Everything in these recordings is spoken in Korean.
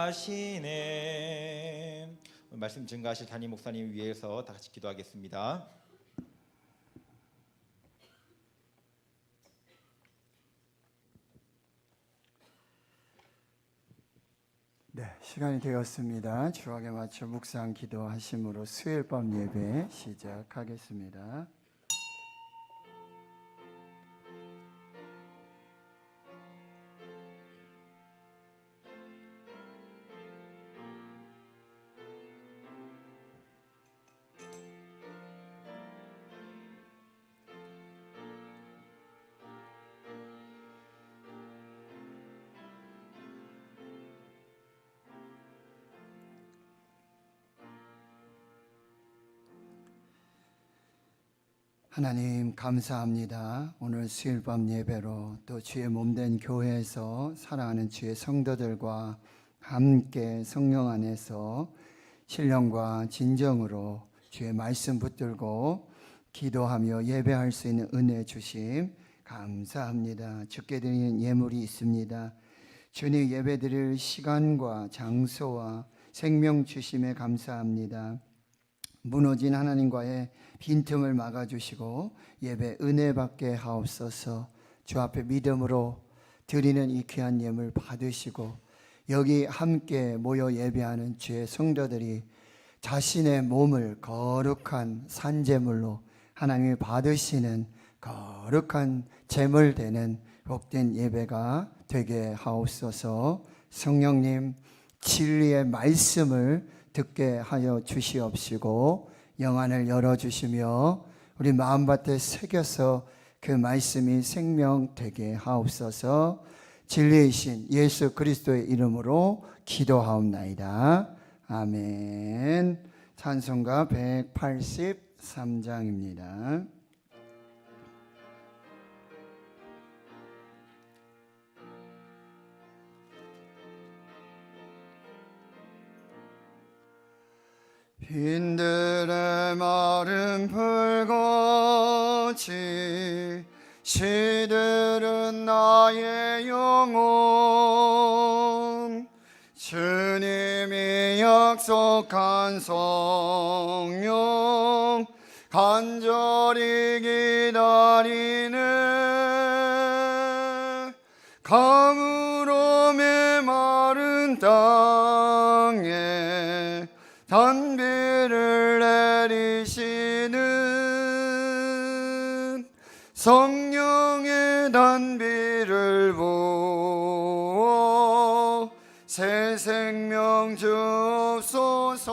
하시네. 말씀 증거하실 담임 목사님 위해서 다 같이 기도하겠습니다. 네, 시간이 되었습니다. 주학에 맞춰 묵상 기도하심으로 수요일 밤 예배 시작하겠습니다. 하나님 감사합니다. 오늘 수요일 밤 예배로 또 주의 몸된 교회에서 사랑하는 주의 성도들과 함께 성령 안에서 신령과 진정으로 주의 말씀 붙들고 기도하며 예배할 수 있는 은혜 주심 감사합니다. 주께 드리는 예물이 있습니다. 주님 예배 드릴 시간과 장소와 생명 주심에 감사합니다. 무너진 하나님과의 빈틈을 막아주시고 예배 은혜 받게 하옵소서. 주 앞에 믿음으로 드리는 이 귀한 예물 받으시고 여기 함께 모여 예배하는 주의 성도들이 자신의 몸을 거룩한 산제물로 하나님이 받으시는 거룩한 제물 되는 복된 예배가 되게 하옵소서. 성령님 진리의 말씀을 듣게 하여 주시옵시고 영안을 열어주시며 우리 마음밭에 새겨서 그 말씀이 생명 되게 하옵소서. 진리이신 예수 그리스도의 이름으로 기도하옵나이다. 아멘. 찬송가 183장입니다. 빈들의 마른 풀꽃이 시들은 나의 영혼 주님이 약속한 성령 간절히 기다리네. 가물어 메마른 땅에 단비를 내리시는 성령의 단비를 부어 새 생명 주옵소서.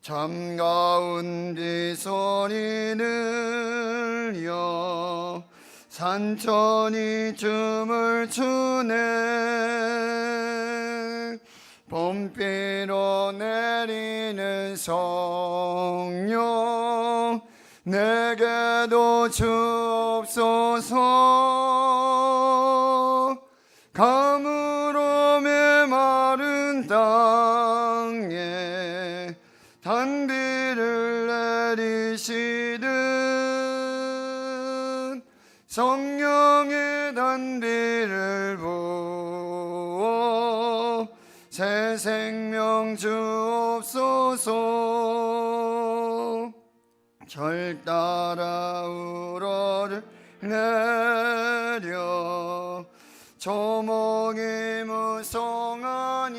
잠가운 빗소리 들려 산천이 춤을 추네. 봄비로 내리는 성령 내게도 주옵소서. 가물어 메마른 땅에 단비를 내리시듯 성령의 단비를 부어 새 생명 주옵소서. 절 따라 우러를 내려 조목이 무성하니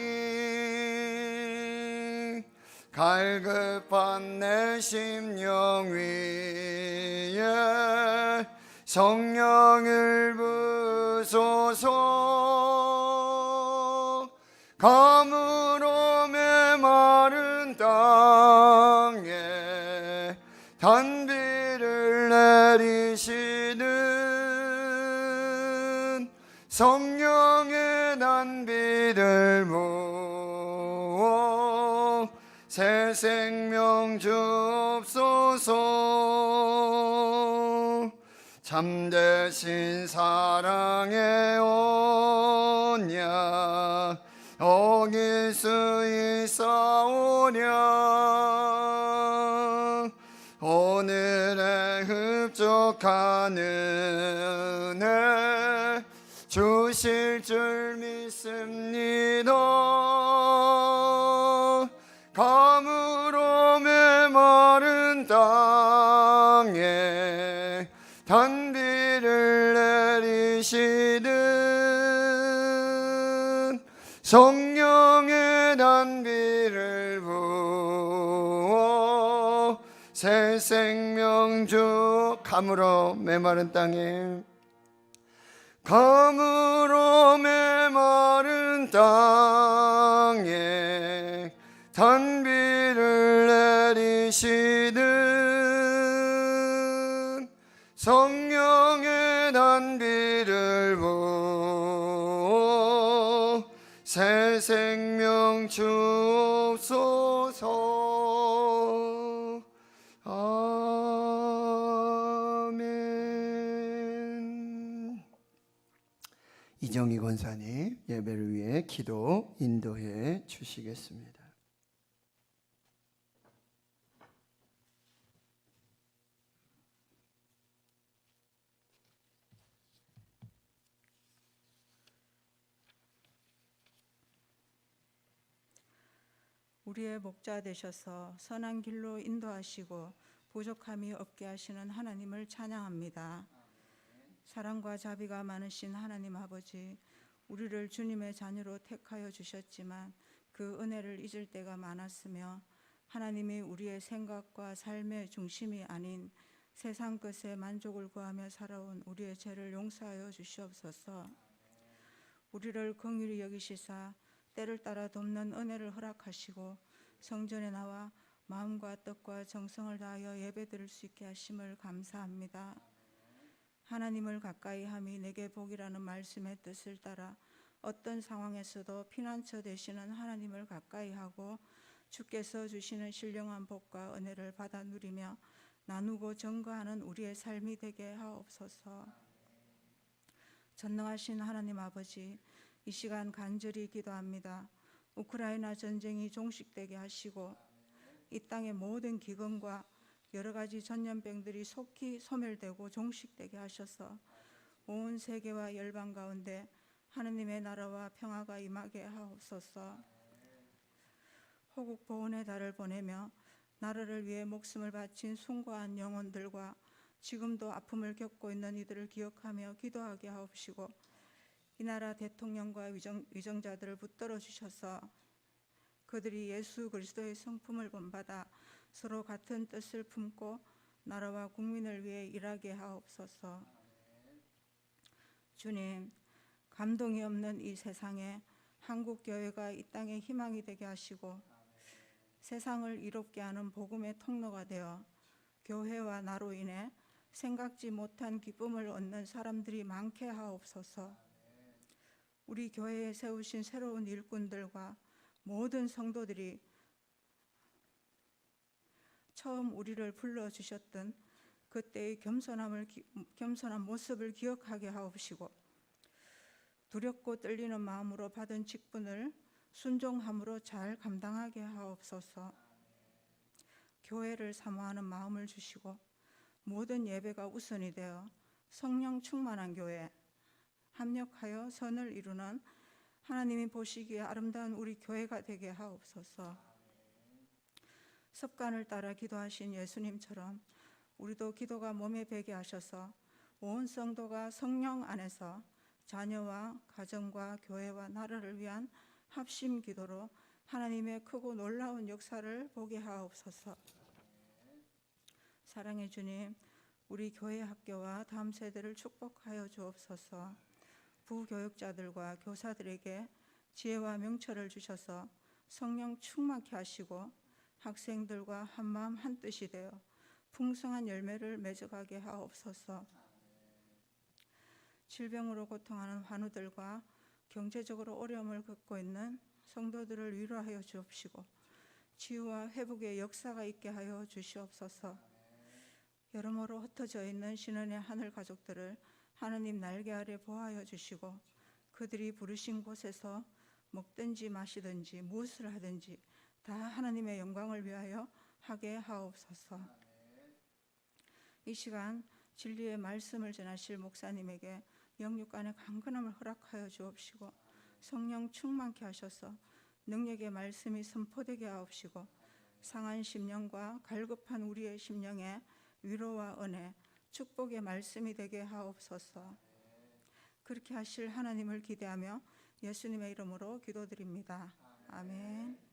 갈급한 내 심령 위에 성령을 부소서. 가물어 메마른 땅에 단비를 내리시는 성령의 단비를 부어 새 생명 주옵소서. 참되신 사랑의 언약 어길 수 있사오랴. 오늘의 흡족한 은혜 주실 줄 믿습니다. 가물어 메마른 땅에 단비를 내리시는 성령의 단비를 부어 새 생명 주. 가물어 메마른 땅에, 가물어 메마른 땅에 단비를 내리시는 성령의 단비를 부어 새 생명 주옵소서. 아멘. 이정희 권사님 예배를 위해 기도 인도해 주시겠습니다. 우리의 목자 되셔서 선한 길로 인도하시고 부족함이 없게 하시는 하나님을 찬양합니다. 사랑과 자비가 많으신 하나님 아버지, 우리를 주님의 자녀로 택하여 주셨지만 그 은혜를 잊을 때가 많았으며 하나님이 우리의 생각과 삶의 중심이 아닌 세상 것에 만족을 구하며 살아온 우리의 죄를 용서하여 주시옵소서. 우리를 긍휼히 여기시사 때를 따라 돕는 은혜를 허락하시고 성전에 나와 마음과 뜻과 정성을 다하여 예배드릴 수 있게 하심을 감사합니다. 하나님을 가까이 함이 내게 복이라는 말씀의 뜻을 따라 어떤 상황에서도 피난처 되시는 하나님을 가까이 하고 주께서 주시는 신령한 복과 은혜를 받아 누리며 나누고 증거하는 우리의 삶이 되게 하옵소서. 전능하신 하나님 아버지, 이 시간 간절히 기도합니다. 우크라이나 전쟁이 종식되게 하시고 이 땅의 모든 기근과 여러 가지 전염병들이 속히 소멸되고 종식되게 하셔서 온 세계와 열방 가운데 하느님의 나라와 평화가 임하게 하옵소서. 호국 보훈의 달을 보내며 나라를 위해 목숨을 바친 숭고한 영혼들과 지금도 아픔을 겪고 있는 이들을 기억하며 기도하게 하옵시고 이 나라 대통령과 위정자들을 붙들어 주셔서 그들이 예수 그리스도의 성품을 본받아 서로 같은 뜻을 품고 나라와 국민을 위해 일하게 하옵소서. 주님, 감동이 없는 이 세상에 한국 교회가 이 땅의 희망이 되게 하시고 세상을 이롭게 하는 복음의 통로가 되어 교회와 나로 인해 생각지 못한 기쁨을 얻는 사람들이 많게 하옵소서. 우리 교회에 세우신 새로운 일꾼들과 모든 성도들이 처음 우리를 불러주셨던 그때의 겸손한 모습을 기억하게 하옵시고 두렵고 떨리는 마음으로 받은 직분을 순종함으로 잘 감당하게 하옵소서. 교회를 사모하는 마음을 주시고 모든 예배가 우선이 되어 성령 충만한 교회, 합력하여 선을 이루는 하나님이 보시기에 아름다운 우리 교회가 되게 하옵소서. 습관을 따라 기도하신 예수님처럼 우리도 기도가 몸에 배게 하셔서 온 성도가 성령 안에서 자녀와 가정과 교회와 나라를 위한 합심 기도로 하나님의 크고 놀라운 역사를 보게 하옵소서. 사랑의 주님, 우리 교회 학교와 다음 세대를 축복하여 주옵소서. 부교육자들과 교사들에게 지혜와 명철을 주셔서 성령 충만케 하시고 학생들과 한마음 한뜻이 되어 풍성한 열매를 맺어가게 하옵소서. 질병으로 고통하는 환우들과 경제적으로 어려움을 겪고 있는 성도들을 위로하여 주옵시고 치유와 회복의 역사가 있게 하여 주시옵소서. 여러모로 흩어져 있는 신원의 하늘 가족들을 하나님 날개 아래 보호하여 주시고 그들이 부르신 곳에서 먹든지 마시든지 무엇을 하든지 다 하나님의 영광을 위하여 하게 하옵소서. 이 시간 진리의 말씀을 전하실 목사님에게 영육간의 강건함을 허락하여 주옵시고 성령 충만케 하셔서 능력의 말씀이 선포되게 하옵시고 상한 심령과 갈급한 우리의 심령에 위로와 은혜, 축복의 말씀이 되게 하옵소서. 그렇게 하실 하나님을 기대하며 예수님의 이름으로 기도드립니다. 아멘.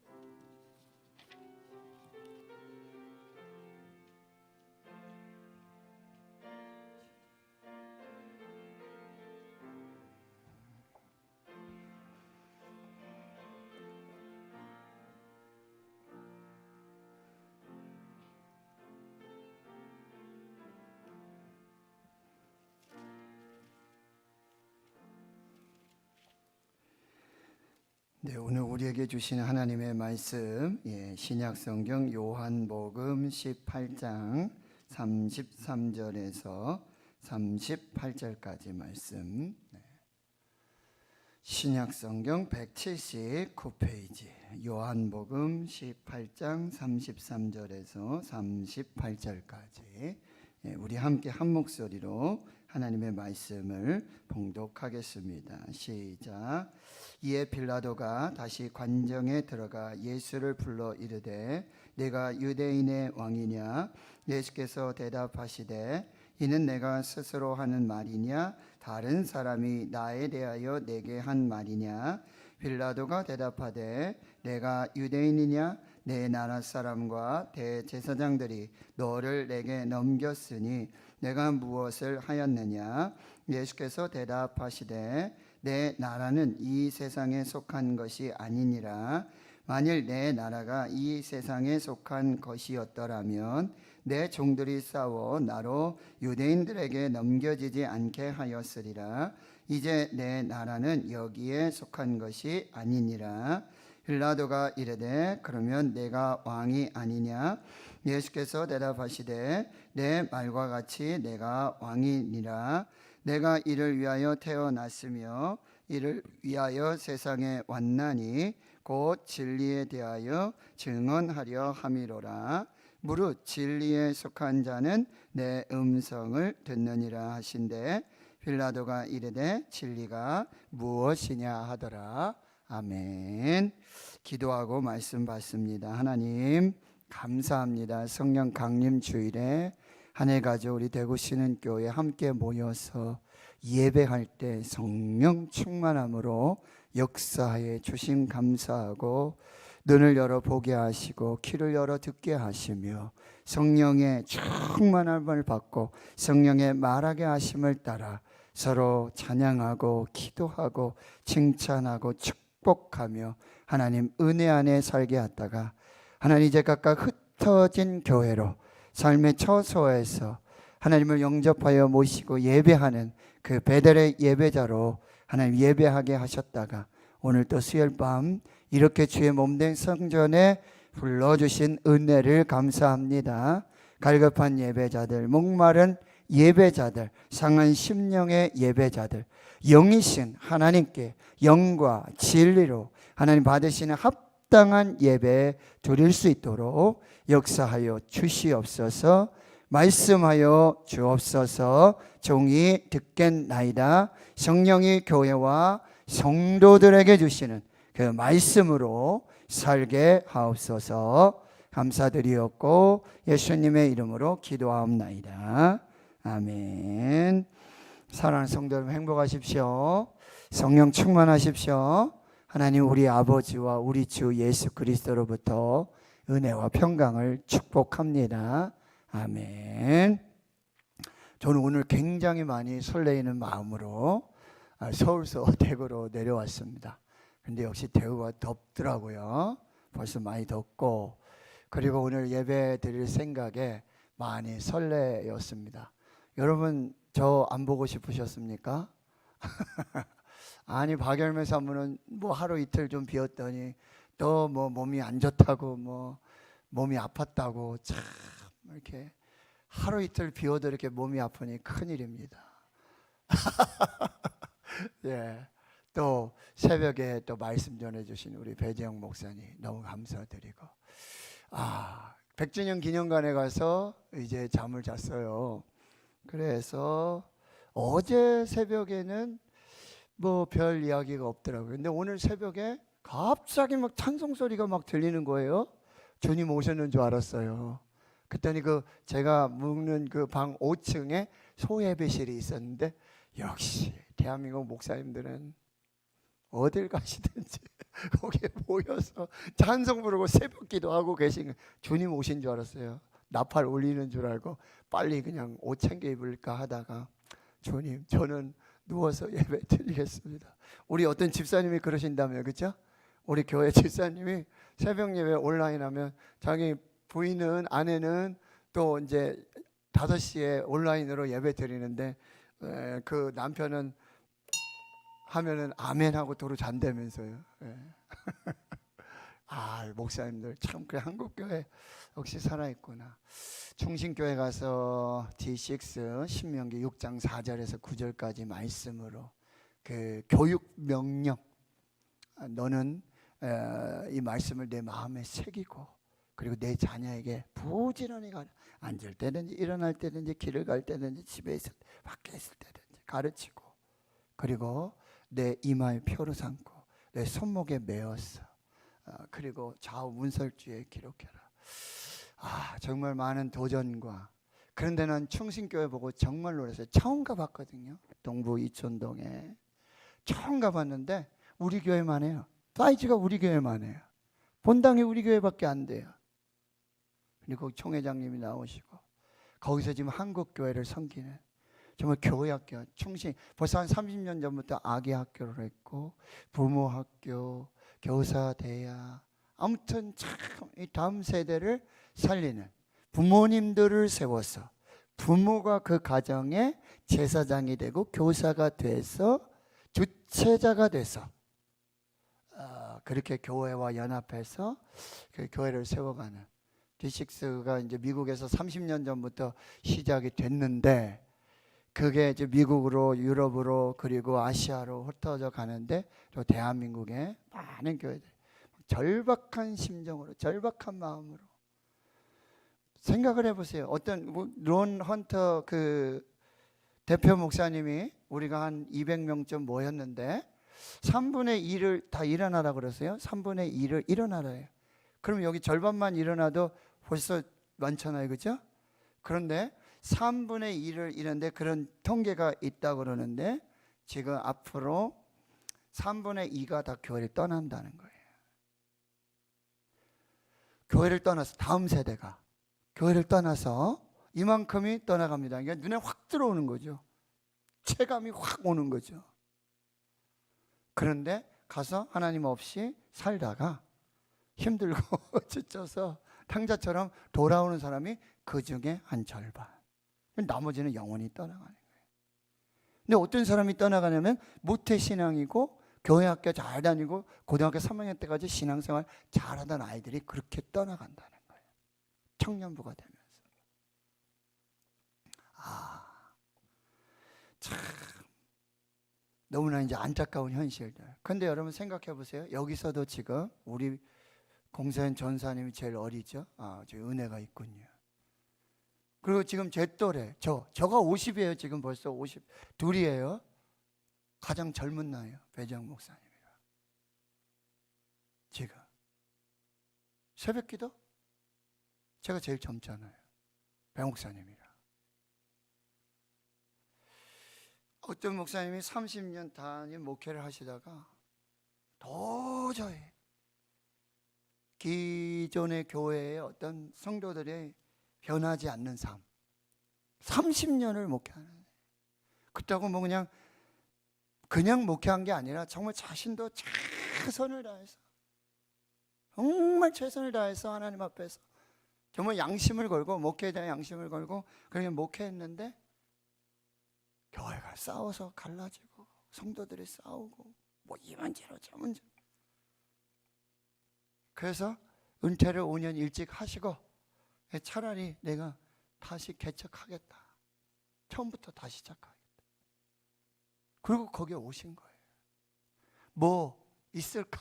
네, 오늘 우리에게 주신 하나님의 말씀, 신약성경 요한복음 18장 33절에서 38절까지 말씀. 신약성경 179페이지 요한복음 18장 33절에서 38절까지 우리 함께 한 목소리로 하나님의 말씀을 봉독하겠습니다. 시작. 이에 빌라도가 다시 관정에 들어가 예수를 불러 이르되 내가 유대인의 왕이냐? 예수께서 대답하시되 이는 내가 스스로 하는 말이냐? 다른 사람이 나에 대하여 내게 한 말이냐? 빌라도가 대답하되 내가 유대인이냐? 내 나라 사람과 대제사장들이 너를 내게 넘겼으니 내가 무엇을 하였느냐? 예수께서 대답하시되 내 나라는 이 세상에 속한 것이 아니니라. 만일 내 나라가 이 세상에 속한 것이었더라면 내 종들이 싸워 나로 유대인들에게 넘겨지지 않게 하였으리라. 이제 내 나라는 여기에 속한 것이 아니니라. 빌라도가 이르되 그러면 내가 왕이 아니냐? 예수께서 대답하시되 내 말과 같이 내가 왕이니라. 내가 이를 위하여 태어났으며 이를 위하여 세상에 왔나니 곧 진리에 대하여 증언하려 함이로라. 무릇 진리에 속한 자는 내 음성을 듣느니라 하신대 빌라도가 이르되 진리가 무엇이냐 하더라. 아멘. 기도하고 말씀 받습니다. 하나님 감사합니다. 성령 강림 주일에 한 해 가족 우리 대구 신은교회 함께 모여서 예배할 때 성령 충만함으로 역사에 주심 감사하고 눈을 열어 보게 하시고 귀를 열어 듣게 하시며 성령의 충만함을 받고 성령의 말하게 하심을 따라 서로 찬양하고 기도하고 칭찬하고 축복하며 하나님 은혜 안에 살게 하다가 하나님 이제 각각 흩어진 교회로 삶의 처소에서 하나님을 영접하여 모시고 예배하는 그 베델의 예배자로 하나님 예배하게 하셨다가 오늘 또 수요일 밤 이렇게 주의 몸된 성전에 불러주신 은혜를 감사합니다. 갈급한 예배자들, 목마른 예배자들, 상한 심령의 예배자들, 영이신 하나님께 영과 진리로 하나님 받으시는 합당한 예배 드릴 수 있도록 역사하여 주시옵소서. 말씀하여 주옵소서. 종이 듣겠나이다. 성령이 교회와 성도들에게 주시는 그 말씀으로 살게 하옵소서. 감사드리옵고 예수님의 이름으로 기도하옵나이다. 아멘. 사랑하는 성도 여러분 행복하십시오. 성령 충만하십시오. 하나님 우리 아버지와 우리 주 예수 그리스도로부터 은혜와 평강을 축복합니다. 아멘. 저는 오늘 굉장히 많이 설레이는 마음으로 서울서 대구로 내려왔습니다. 근데 역시 대구가 덥더라고요. 벌써 많이 덥고 그리고 오늘 예배 드릴 생각에 많이 설레였습니다. 여러분 저 안 보고 싶으셨습니까? 아니 박열매 사모는 뭐 하루 이틀 좀 비었더니 또 뭐 몸이 안 좋다고 뭐 몸이 아팠다고 참 이렇게 하루 이틀 비워도 이렇게 몸이 아프니 큰일입니다. 예. 또 새벽에 또 말씀 전해주신 우리 배재영 목사님 너무 감사드리고 100주년 기념관에 가서 이제 잠을 잤어요. 그래서 어제 새벽에는 뭐 별 이야기가 없더라고요. 근데 오늘 새벽에 갑자기 막 찬송 소리가 막 들리는 거예요. 주님 오셨는 줄 알았어요. 그랬더니 그 제가 묵는 그 방 5층에 소예배실이 있었는데, 역시 대한민국 목사님들은 어딜 가시든지 거기에 모여서 찬송 부르고 새벽 기도하고 계신, 주님 오신 줄 알았어요. 나팔 올리는 줄 알고 빨리 그냥 옷 챙겨 입을까 하다가, 주님 저는 누워서 예배 드리겠습니다. 우리 어떤 집사님이 그러신다며, 그렇죠? 우리 교회 집사님이 새벽 예배 온라인 하면 자기 부인은, 아내는 또 이제 5시에 온라인으로 예배 드리는데 그 남편은 하면은 아멘 하고 도로 잔다면서요. 예. 아, 목사님들 참 그래, 한국 교회 역시 살아 있구나. 충신교회 가서 D6 신명기 6장 4절에서 9절까지 말씀으로 그 교육 명령, 너는 이 말씀을 내 마음에 새기고, 그리고 내 자녀에게 부지런히 앉을 때든지 일어날 때든지 길을 갈 때든지 집에 있을 때 밖에 있을 때든지 가르치고, 그리고 내 이마에 표로 삼고 내 손목에 메었어. 그리고 좌우 문설주에 기록해라. 아, 정말 많은 도전과, 그런데 난 충신교회 보고 정말 놀랐어요. 처음 가봤거든요. 동부 이촌동에 처음 가봤는데 우리 교회만 해요. 사이즈가 우리 교회만 해요. 본당이 우리 교회밖에 안 돼요. 그리고 총회장님이 나오시고 거기서 지금 한국 교회를 섬기는 정말 교회학교, 충신, 벌써 한 30년 전부터 아기 학교를 했고 부모학교, 교사대야, 아무튼 참 이 다음 세대를 살리는, 부모님들을 세워서 부모가 그 가정의 제사장이 되고 교사가 돼서 주체자가 돼서 그렇게 교회와 연합해서 그 교회를 세워가는, D6가 이제 미국에서 30년 전부터 시작이 됐는데 그게 이제 미국으로, 유럽으로, 그리고 아시아로 흩어져 가는데, 또 대한민국의 많은 교회들 절박한 심정으로, 절박한 마음으로 생각을 해보세요. 어떤 론 헌터 그 대표 목사님이 우리가 한 200명쯤 모였는데 3분의 2를 다 일어나라 그랬어요. 3분의 2를 일어나라요. 그럼 여기 절반만 일어나도 벌써 많잖아요, 그죠? 그런데 3분의 2를 이런데 그런 통계가 있다고 그러는데, 지금 앞으로 3분의 2가 다 교회를 떠난다는 거예요. 교회를 떠나서, 다음 세대가 교회를 떠나서 이만큼이 떠나갑니다. 그러니까 눈에 확 들어오는 거죠. 체감이 확 오는 거죠. 그런데 가서 하나님 없이 살다가 힘들고 지쳐서 탕자처럼 돌아오는 사람이 그 중에 한 절반. 나머지는 영원히 떠나가는 거예요. 근데 어떤 사람이 떠나가냐면 모태신앙이고 교회 학교 잘 다니고 고등학교 3학년 때까지 신앙생활 잘하던 아이들이 그렇게 떠나간다는 거예요. 청년부가 되면서. 참 너무나 이제 안타까운 현실들. 그런데 여러분 생각해 보세요. 여기서도 지금 우리 공사연 전사님이 제일 어리죠. 저 은혜가 있군요. 그리고 지금 제 또래, 저가 50이에요. 지금 벌써 52이에요. 가장 젊은 나이에요. 배정 목사님이가. 지금 새벽 기도 제가 제일 젊잖아요. 배 목사님이라. 어떤 목사님이 30년 단위 목회를 하시다가 도저히 기존의 교회의 어떤 성도들의 변하지 않는 삶, 30년을 목회하는, 그렇다고 뭐 그냥 목회한 게 아니라 정말 자신도 최선을 다해서, 정말 최선을 다해서 하나님 앞에서 정말 양심을 걸고, 목회에 대한 양심을 걸고 그렇게 목회했는데 교회가 싸워서 갈라지고 성도들이 싸우고 뭐 이만저런 저만저런. 그래서 은퇴를 5년 일찍 하시고 차라리 내가 다시 개척하겠다, 처음부터 다시 시작하겠다. 그리고 거기에 오신 거예요. 뭐 있을까?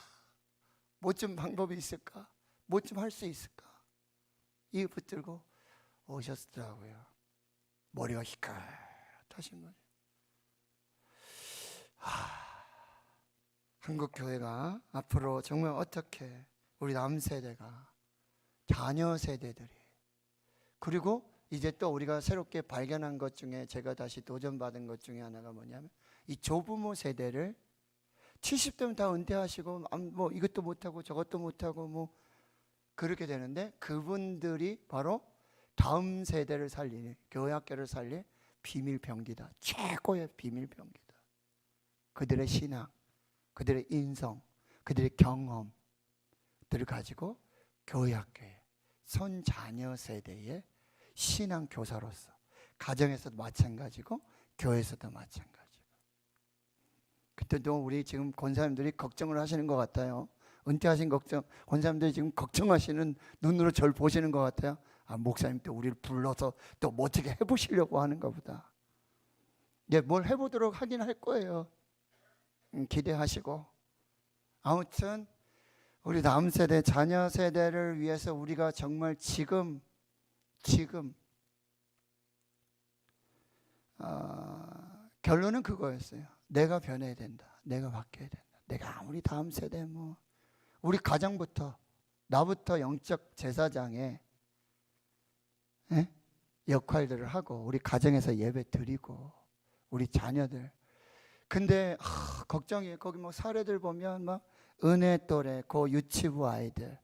뭐 좀 방법이 있을까? 뭐 좀 할 수 있을까? 이 붙들고 오셨더라고요. 머리가 희끗하신 거예요. 한국 교회가 앞으로 정말 어떻게 우리 다음 세대가, 자녀 세대들이, 그리고 이제 또 우리가 새롭게 발견한 것 중에 제가 다시 도전받은 것 중에 하나가 뭐냐면 이 조부모 세대를 70대면 다 은퇴하시고 뭐 이것도 못하고 저것도 못하고 뭐 그렇게 되는데 그분들이 바로 다음 세대를 살리는, 교회 학교를 살릴 비밀병기다. 최고의 비밀병기다. 그들의 신앙, 그들의 인성, 그들의 경험들을 가지고 교회 학교에 손자녀 세대의 신앙 교사로서, 가정에서도 마찬가지고 교회에서도 마찬가지고. 그때도 우리 지금 권사님들이 걱정을 하시는 것 같아요. 은퇴하신 권사님들이 지금 걱정하시는 눈으로 절 보시는 것 같아요. 아, 목사님 또 우리를 불러서 또 뭐 어떻게 해보시려고 하는가 보다. 예, 뭘 해보도록 하긴 할 거예요. 기대하시고. 아무튼 우리 다음 세대, 자녀 세대를 위해서 우리가 정말 지금 결론은 그거였어요. 내가 변해야 된다. 내가 바뀌어야 된다. 내가 아무리 다음 세대 뭐 우리 가정부터, 나부터 영적 제사장의 역할들을 하고 우리 가정에서 예배 드리고 우리 자녀들. 근데 걱정이에요. 거기 뭐 사례들 보면 막 은혜 또래, 고 유치부 아이들,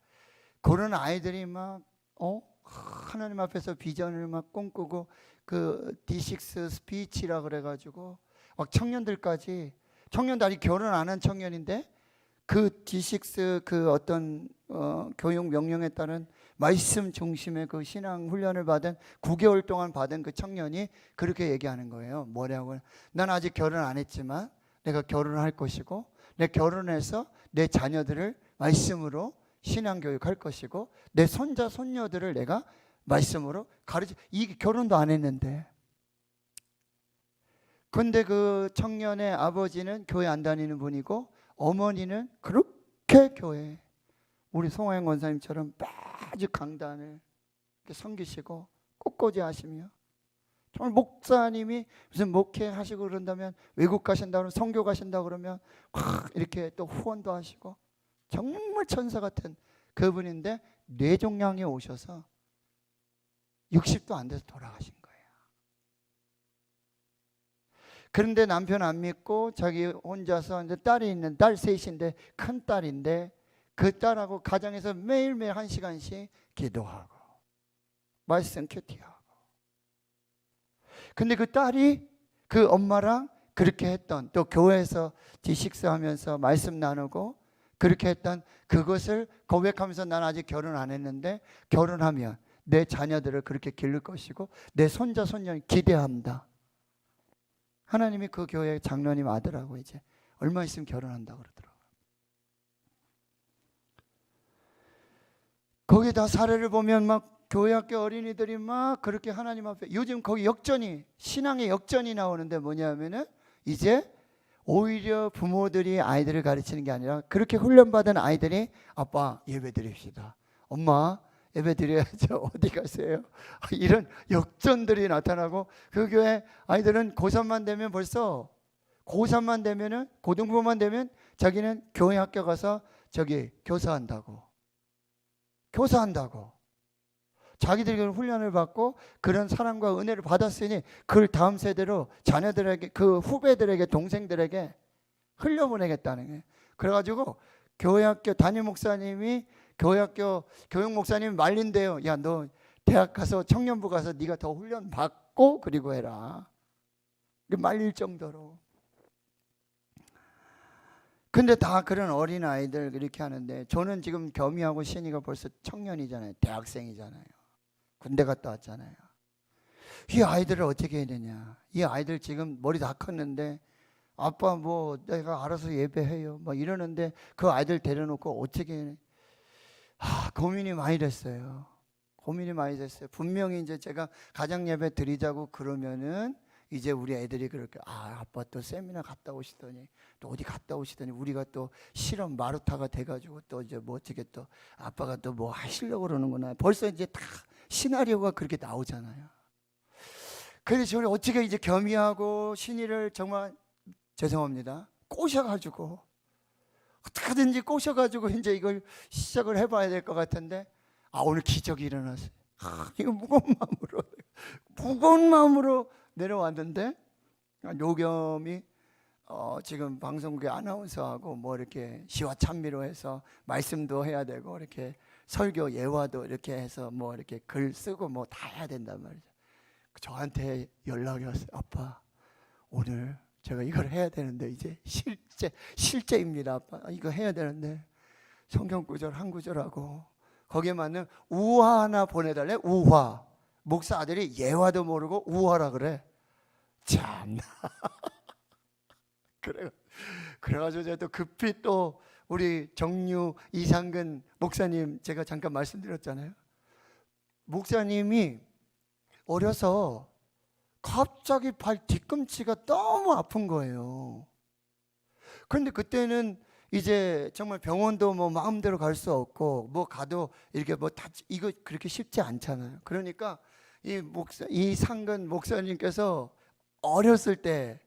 그런 아이들이 막 하나님 앞에서 비전을 막 꿈꾸고 그 D6 스피치라 그래가지고 막 청년들까지, 청년도 아직 결혼 안 한 청년인데 그 D6 그 어떤 교육 명령에 따른 말씀 중심의 그 신앙 훈련을 받은 9개월 동안 받은 그 청년이 그렇게 얘기하는 거예요. 뭐냐고? 난 아직 결혼 안 했지만 내가 결혼할 것이고, 내 결혼해서 내 자녀들을 말씀으로 신앙 교육할 것이고, 내 손자 손녀들을 내가 말씀으로 가르치. 이게 결혼도 안 했는데. 근데 그 청년의 아버지는 교회 안 다니는 분이고 어머니는 그렇게 교회, 우리 송하영 권사님처럼 아주 강단을 섬기시고 꽃꽂이 하시며, 정말 목사님이 무슨 목회하시고 그런다면, 외국 가신다 그러면, 선교 가신다 그러면 확 이렇게 또 후원도 하시고 정말 천사 같은 그분인데 뇌종양이 오셔서 60도 안 돼서 돌아가신 거예요. 그런데 남편 안 믿고 자기 혼자서, 이제 딸이 있는, 딸 셋인데 큰 딸인데 그 딸하고 가정에서 매일매일 1시간씩 기도하고 말씀 큐티하고. 근데 그 딸이 그 엄마랑 그렇게 했던, 또 교회에서 D6 하면서 말씀 나누고 그렇게 했던 그것을 고백하면서, 난 아직 결혼 안 했는데 결혼하면 내 자녀들을 그렇게 기를 것이고 내 손자 손녀를 기대한다. 하나님이 그 교회 장로님 아들하고 이제 얼마 있으면 결혼한다고 그러더라고요. 거기다 사례를 보면 막 교회 학교 어린이들이 막 그렇게 하나님 앞에, 요즘 거기 역전이, 신앙의 역전이 나오는데 뭐냐면은 이제 오히려 부모들이 아이들을 가르치는 게 아니라 그렇게 훈련받은 아이들이 아빠 예배 드립시다, 엄마 예배 드려야죠, 어디 가세요? 이런 역전들이 나타나고, 그 교회 아이들은 고3만 되면 벌써, 고3만 되면은, 고등부만 되면 자기는 교회 학교 가서 저기 교사한다고 자기들이 훈련을 받고 그런 사랑과 은혜를 받았으니 그걸 다음 세대로 자녀들에게, 그 후배들에게, 동생들에게 흘려보내겠다는 거예요. 그래가지고 교회 학교 담임 목사님이, 교회 학교 교육 목사님이 말린대요. 야, 너 대학 가서, 청년부 가서 네가 더 훈련 받고 그리고 해라. 말릴 정도로. 근데 다 그런 어린 아이들 이렇게 하는데, 저는 지금 겸이하고 신이가 벌써 청년이잖아요. 대학생이잖아요. 군대 갔다 왔잖아요. 이 아이들을 어떻게 해야 되냐. 이 아이들 지금 머리 다 컸는데 아빠 뭐 내가 알아서 예배해요 막 이러는데, 그 아이들 데려놓고 어떻게 해. 고민이 많이 됐어요. 분명히 이제 제가 가정 예배 드리자고 그러면은 이제 우리 애들이 그렇게, 아빠 또 세미나 갔다 오시더니, 또 어디 갔다 오시더니 우리가 또 실험 마루타가 돼가지고 또 이제 뭐 어떻게 또 아빠가 또 뭐 하시려고 그러는구나. 벌써 이제 다 시나리오가 그렇게 나오잖아요. 그래서 저를 어떻게 이제 겸이하고 신이를, 정말 죄송합니다, 꼬셔가지고 어떻게든지 꼬셔가지고 이제 이걸 시작을 해봐야 될 것 같은데 오늘 기적이 일어났어요. 이거 무거운 마음으로 내려왔는데 노겸이 지금 방송국의 아나운서하고 뭐 이렇게 시와 찬미로 해서 말씀도 해야 되고 이렇게 설교 예화도 이렇게 해서 뭐 이렇게 글 쓰고 뭐 다 해야 된단 말이죠. 저한테 연락이 왔어요. 아빠, 오늘 제가 이걸 해야 되는데 이제 실제입니다. 아빠, 이거 해야 되는데 성경 구절 한 구절하고 거기에 맞는 우화 하나 보내달래. 우화. 목사 아들이 예화도 모르고 우화라 그래. 참나. 그래가지고 제가 또 급히 또 우리 정유 이상근 목사님, 제가 잠깐 말씀드렸잖아요. 목사님이 어려서 갑자기 발 뒤꿈치가 너무 아픈 거예요. 그런데 그때는 이제 정말 병원도 뭐 마음대로 갈 수 없고 뭐 가도 이렇게 뭐 이거 그렇게 쉽지 않잖아요. 그러니까 이 상근 목사님께서 어렸을 때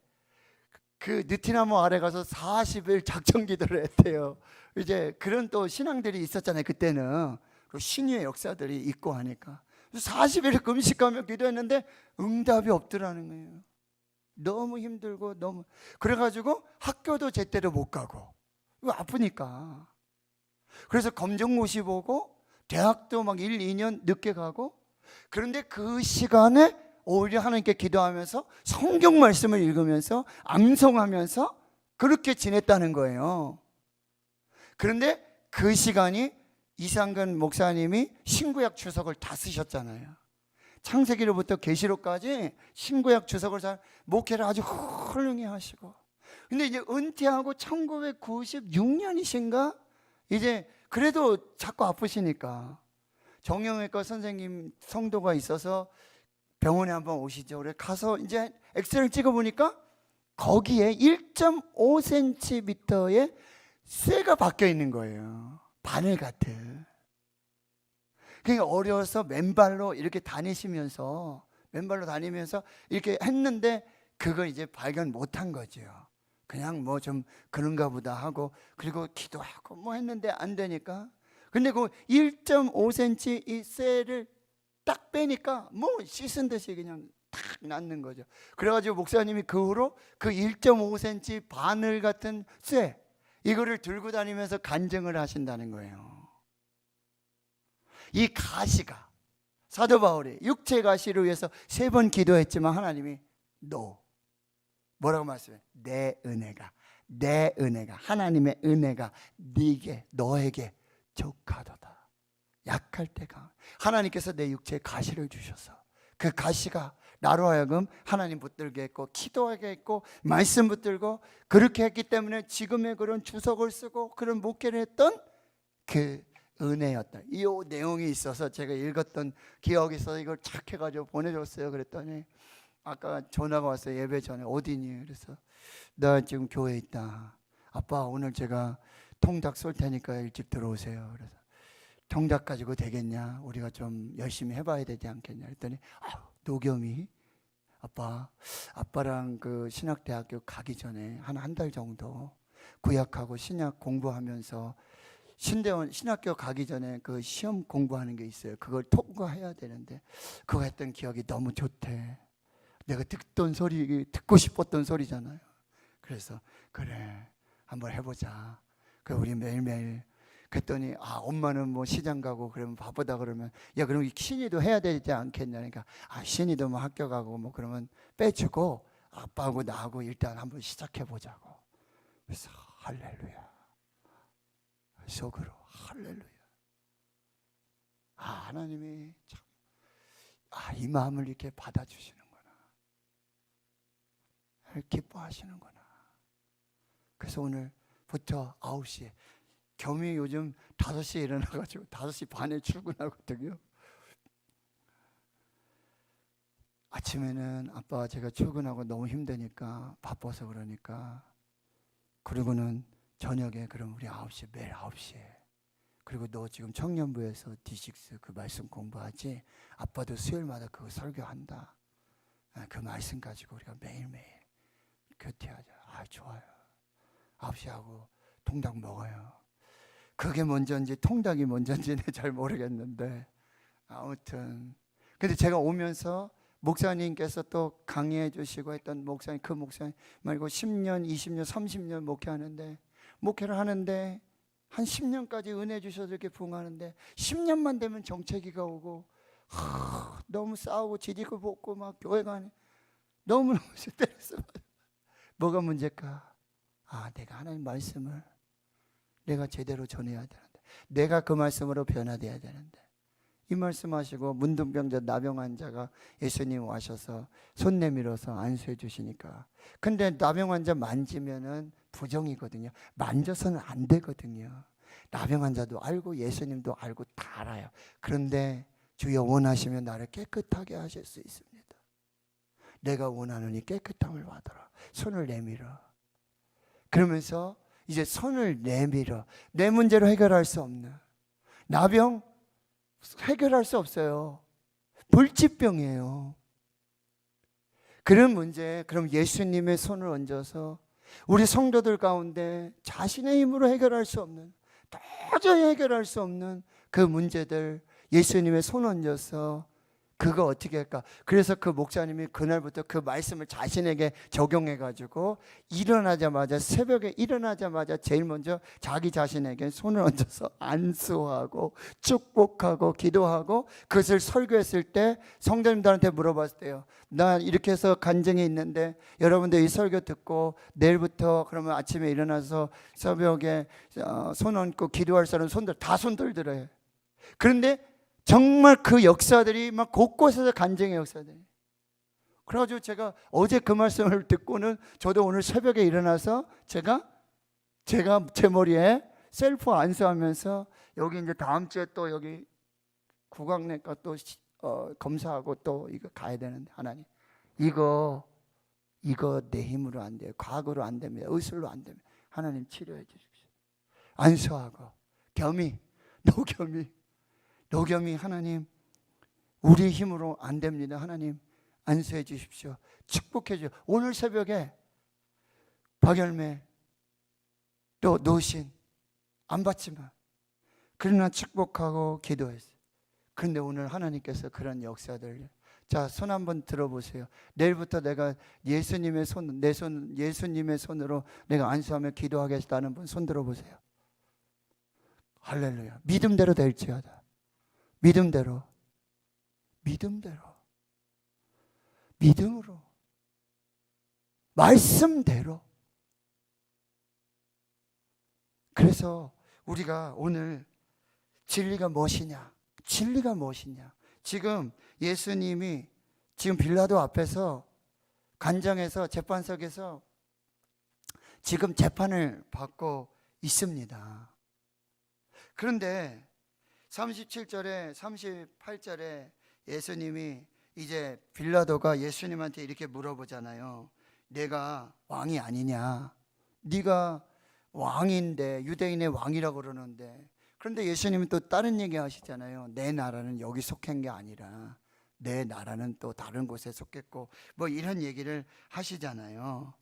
그 느티나무 아래 가서 40일 작정 기도를 했대요. 이제 그런 또 신앙들이 있었잖아요. 그때는 그 신유의 역사들이 있고 하니까 40일 금식하며 기도했는데 응답이 없더라는 거예요. 너무 힘들고 너무 그래가지고 학교도 제때로 못 가고 이거 아프니까. 그래서 검정고시 보고 대학도 막 1, 2년 늦게 가고. 그런데 그 시간에 오히려 하나님께 기도하면서 성경 말씀을 읽으면서 암송하면서 그렇게 지냈다는 거예요. 그런데 그 시간이 이상근 목사님이 신구약 주석을 다 쓰셨잖아요. 창세기로부터 계시록까지 신구약 주석을 목회를 아주 훌륭히 하시고. 근데 이제 은퇴하고 1996년이신가 이제 그래도 자꾸 아프시니까 정형외과 선생님 성도가 있어서 병원에 한번 오시죠. 그래 가서 이제 엑스레이를 찍어보니까 거기에 1.5cm의 쇠가 박혀 있는 거예요. 바늘 같은. 그러니까 어려서 맨발로 이렇게 다니면서 이렇게 했는데 그걸 이제 발견 못한 거죠. 그냥 뭐 좀 그런가 보다 하고 그리고 기도하고 뭐 했는데 안 되니까. 근데 그 1.5cm 이 쇠를 딱 빼니까 뭐 씻은 듯이 그냥 탁 낫는 거죠. 그래가지고 목사님이 그 후로 그 1.5cm 바늘 같은 쇠 이거를 들고 다니면서 간증을 하신다는 거예요. 이 가시가 사도 바울이 육체 가시를 위해서 3번 기도했지만 하나님이 뭐라고 말씀해? 내 은혜가 하나님의 은혜가 너에게 족하도다. 약할 때가 하나님께서 내 육체에 가시를 주셔서 그 가시가 나로 하여금 하나님 붙들게 했고 기도하게 했고 말씀 붙들고 그렇게 했기 때문에 지금의 그런 주석을 쓰고 그런 목회를 했던 그 은혜였다. 이 내용이 있어서 제가 읽었던 기억이 있어서 이걸 착 해가지고 보내줬어요. 그랬더니 아까 전화가 왔어요. 예배 전에. 어디니? 그래서 나 지금 교회에 있다. 아빠 오늘 제가 통닭 쏠 테니까 일찍 들어오세요. 그래서 통닭 가지고 되겠냐? 우리가 좀 열심히 해봐야 되지 않겠냐? 그랬더니 노겸이 아빠랑 그 신학대학교 가기 전에 한 달 정도 구약하고 신약 공부하면서 신대원 신학교 가기 전에 그 시험 공부하는 게 있어요. 그걸 통과해야 되는데 그거 했던 기억이 너무 좋대. 내가 듣고 싶었던 소리잖아요. 그래서 그래 한번 해보자. 그 우리 매일매일 그랬더니 엄마는 뭐 시장 가고 그러면 바쁘다 그러면 야 그럼 신이도 해야 되지 않겠냐. 그러니까 신이도 뭐 학교 가고 뭐 그러면 빼주고 아빠하고 나하고 일단 한번 시작해 보자고. 그래서 할렐루야 속으로 할렐루야. 하나님이 참 이 마음을 이렇게 받아주시는구나. 기뻐하시는구나. 그래서 오늘부터 9시에 겸이 요즘 5시에 일어나가지고 5시 반에 출근하거든요. 아침에는 아빠가 제가 출근하고 너무 힘드니까 바빠서 그러니까 그리고는 저녁에 그럼 우리 9시 매일 9시에 그리고 너 지금 청년부에서 D6 그 말씀 공부하지? 아빠도 수요일마다 그거 설교한다. 그 말씀 가지고 우리가 매일매일 교태하자. 좋아요. 9시 하고 통닭 먹어요. 그게 먼저인지 통닭이 먼저인지는 잘 모르겠는데 아무튼 근데 제가 오면서 목사님께서 또 강의해 주시고 했던 목사님, 그 목사님 말고 10년, 20년, 30년 목회하는데 목회를 하는데 한 10년까지 은혜 주셔서 이렇게 부흥하는데 10년만 되면 정체기가 오고 너무 싸우고 지지고 볶고 막 교회 가니 너무너무 스트레스 받아. 뭐가 문제일까? 내가 하나님 말씀을 내가 제대로 전해야 되는데, 내가 그 말씀으로 변화돼야 되는데. 이 말씀하시고 문둥병자 나병 환자가 예수님 와셔서 손 내밀어서 안수해 주시니까, 근데 나병 환자 만지면은 부정이거든요. 만져서는 안 되거든요. 나병 환자도 알고 예수님도 알고 다 알아요. 그런데 주여 원하시면 나를 깨끗하게 하실 수 있습니다. 내가 원하노니 깨끗함을 받아라. 손을 내밀어. 그러면서 이제 손을 내밀어. 내 문제로 해결할 수 없는 나병 해결할 수 없어요. 불치병이에요. 그런 문제, 그럼 예수님의 손을 얹어서 우리 성도들 가운데 자신의 힘으로 해결할 수 없는, 도저히 해결할 수 없는 그 문제들 예수님의 손 얹어서 그거 어떻게 할까? 그래서 그 목사님이 그날부터 그 말씀을 자신에게 적용해가지고 일어나자마자, 새벽에 일어나자마자 제일 먼저 자기 자신에게 손을 얹어서 안수하고 축복하고 기도하고, 그것을 설교했을 때 성도님들한테 물어봤을 때요, 나 이렇게 해서 간증이 있는데 여러분들 이 설교 듣고 내일부터 그러면 아침에 일어나서 새벽에 손 얹고 기도할 사람 손들 다 손들더래요. 그런데 정말 그 역사들이 막 곳곳에서 간증의 역사들이. 그래가지고 제가 어제 그 말씀을 듣고는 저도 오늘 새벽에 일어나서 제가 제 머리에 셀프 안수하면서 여기 이제 다음 주에 또 여기 구강내과 또 검사하고 또 이거 가야 되는데, 하나님 이거 내 힘으로 안 돼요. 과거로 안 됩니다. 의술로 안 됩니다. 하나님 치료해 주십시오. 안수하고 겸이 노겸이 하나님 우리 힘으로 안 됩니다. 하나님 안수해 주십시오. 축복해 주십시오. 오늘 새벽에 박열매 또 노신 안 받지만 그러나 축복하고 기도했어요. 그런데 오늘 하나님께서 그런 역사들, 자, 손 한번 들어보세요. 내일부터 내가 예수님의 예수님의 손으로 내가 안수하며 기도하겠다는 분 손 들어보세요. 할렐루야. 믿음대로 될지어다. 믿음대로, 믿음으로, 말씀대로. 그래서 우리가 오늘 진리가 무엇이냐? 지금 예수님이 지금 빌라도 앞에서 간장에서 재판석에서 지금 재판을 받고 있습니다. 그런데 37절에 38절에 예수님이 이제 빌라도가 예수님한테 이렇게 물어보잖아요. 내가 왕이 아니냐? 네가 왕인데, 유대인의 왕이라고 그러는데. 그런데 예수님은 또 다른 얘기 하시잖아요. 내 나라는 여기 속한 게 아니라 내 나라는 또 다른 곳에 속했고, 뭐 이런 얘기를 하시잖아요.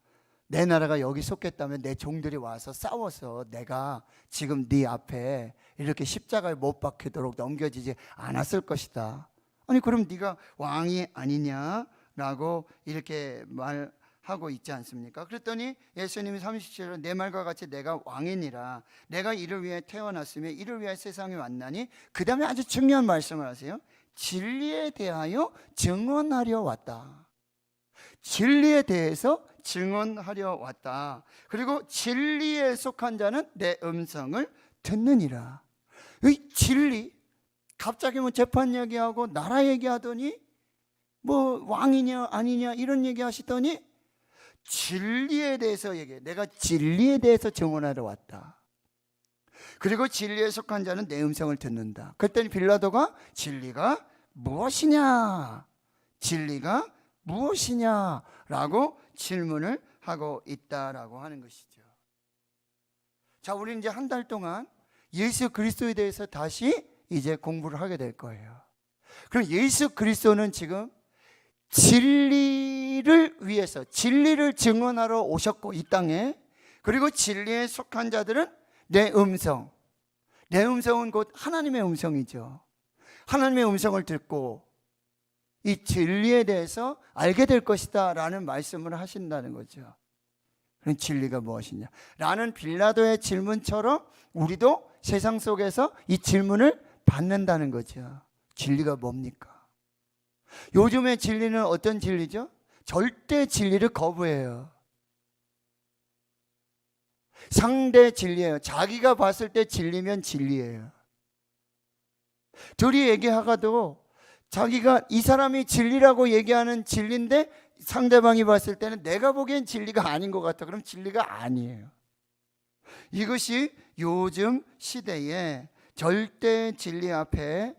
내 나라가 여기 속했다면 내 종들이 와서 싸워서 내가 지금 네 앞에 이렇게 십자가에 못 박히도록 넘겨지지 않았을 것이다. 아니 그럼 네가 왕이 아니냐라고 이렇게 말하고 있지 않습니까? 그랬더니 예수님이 37절 내 말과 같이 내가 왕이니라. 내가 이를 위해 태어났으며 이를 위해 세상에 왔나니, 그 다음에 아주 중요한 말씀을 하세요. 진리에 대하여 증언하려 왔다. 진리에 대해서 증언하려 왔다. 그리고 진리에 속한 자는 내 음성을 듣느니라. 이 진리, 갑자기 뭐 재판 얘기하고 나라 얘기하더니 뭐 왕이냐 아니냐 이런 얘기 하시더니 진리에 대해서 얘기해. 내가 진리에 대해서 증언하러 왔다. 그리고 진리에 속한 자는 내 음성을 듣는다. 그랬더니 빌라도가 진리가 무엇이냐? 진리가 무엇이냐라고 질문을 하고 있다라고 하는 것이죠. 자, 우리는 이제 한 달 동안 예수 그리스도에 대해서 다시 이제 공부를 하게 될 거예요. 그럼 예수 그리스도는 지금 진리를 위해서 진리를 증언하러 오셨고 이 땅에, 그리고 진리에 속한 자들은 내 음성은 곧 하나님의 음성이죠. 하나님의 음성을 듣고 이 진리에 대해서 알게 될 것이다 라는 말씀을 하신다는 거죠. 그럼 진리가 무엇이냐 라는 빌라도의 질문처럼 우리도 세상 속에서 이 질문을 받는다는 거죠. 진리가 뭡니까? 요즘의 진리는 어떤 진리죠? 절대 진리를 거부해요. 상대 진리예요. 자기가 봤을 때 진리면 진리예요. 둘이 얘기하가도 자기가 이 사람이 진리라고 얘기하는 진리인데 상대방이 봤을 때는 내가 보기엔 진리가 아닌 것 같아. 그럼 진리가 아니에요. 이것이 요즘 시대의 절대 진리 앞에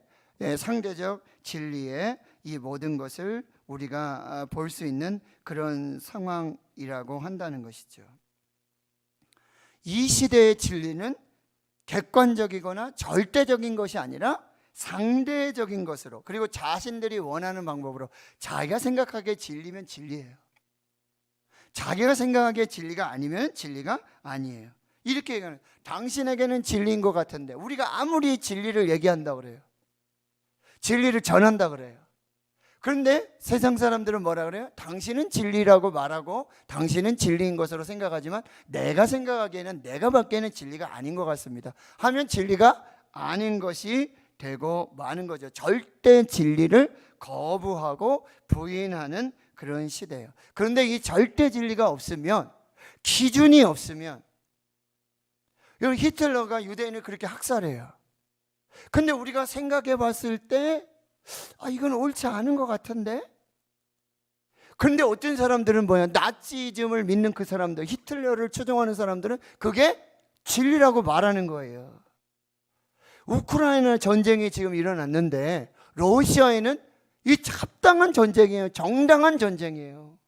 상대적 진리의 이 모든 것을 우리가 볼 수 있는 그런 상황이라고 한다는 것이죠. 이 시대의 진리는 객관적이거나 절대적인 것이 아니라 상대적인 것으로, 그리고 자신들이 원하는 방법으로 자기가 생각하기에 진리면 진리예요. 자기가 생각하기에 진리가 아니면 진리가 아니에요. 이렇게 얘기하는, 당신에게는 진리인 것 같은데, 우리가 아무리 진리를 얘기한다 그래요, 진리를 전한다 그래요. 그런데 세상 사람들은 뭐라 그래요? 당신은 진리라고 말하고 당신은 진리인 것으로 생각하지만 내가 생각하기에는, 내가 받기에는 진리가 아닌 것 같습니다 하면 진리가 아닌 것이 되고 마는 거죠. 절대 진리를 거부하고 부인하는 그런 시대예요. 그런데 이 절대 진리가 없으면, 기준이 없으면, 여러분 히틀러가 유대인을 그렇게 학살해요. 근데 우리가 생각해 봤을 때 이건 옳지 않은 것 같은데? 그런데 어떤 사람들은 뭐야? 나치즘을 믿는 그 사람들, 히틀러를 추종하는 사람들은 그게 진리라고 말하는 거예요. 우크라이나 전쟁이 지금 일어났는데 러시아에는 이 합당한 전쟁이에요. 정당한 전쟁이에요.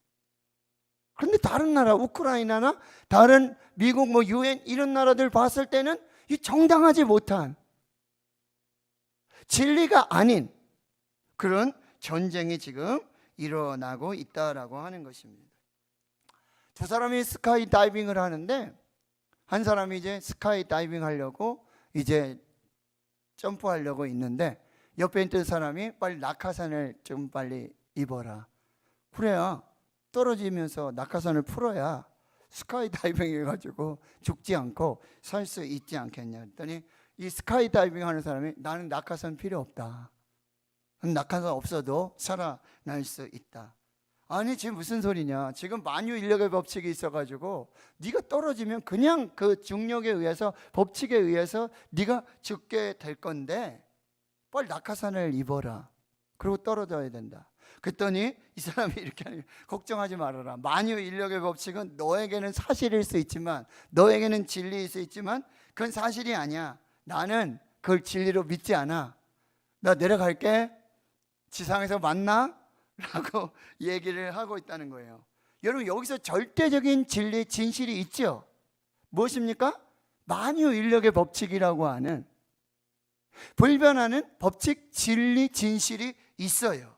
그런데 다른 나라, 우크라이나나 다른 미국, 유엔 이런 나라들 봤을 때는 이 정당하지 못한, 진리가 아닌 그런 전쟁이 지금 일어나고 있다라고 하는 것입니다. 두 사람이 스카이 다이빙을 하는데, 한 사람이 이제 스카이 다이빙 하려고 이제 점프하려고 있는데 옆에 있던 사람이 빨리 낙하산을 좀 빨리 입어라. 그래야 떨어지면서 낙하산을 풀어야 스카이 다이빙 해가지고 죽지 않고 살 수 있지 않겠냐 했더니, 이 스카이 다이빙 하는 사람이 나는 낙하산 필요 없다. 낙하산 없어도 살아날 수 있다. 아니 지금 무슨 소리냐, 지금 만유 인력의 법칙이 있어가지고 네가 떨어지면 그냥 그 중력에 의해서, 법칙에 의해서 네가 죽게 될 건데 빨리 낙하산을 입어라. 그리고 떨어져야 된다. 그랬더니 이 사람이 이렇게 하는, 걱정하지 말아라. 만유 인력의 법칙은 너에게는 사실일 수 있지만, 너에게는 진리일 수 있지만 그건 사실이 아니야. 나는 그걸 진리로 믿지 않아. 나 내려갈게. 지상에서 만나? 라고 얘기를 하고 있다는 거예요. 여러분 여기서 절대적인 진리, 진실이 있죠. 무엇입니까? 만유 인력의 법칙이라고 하는 불변하는 법칙, 진리, 진실이 있어요.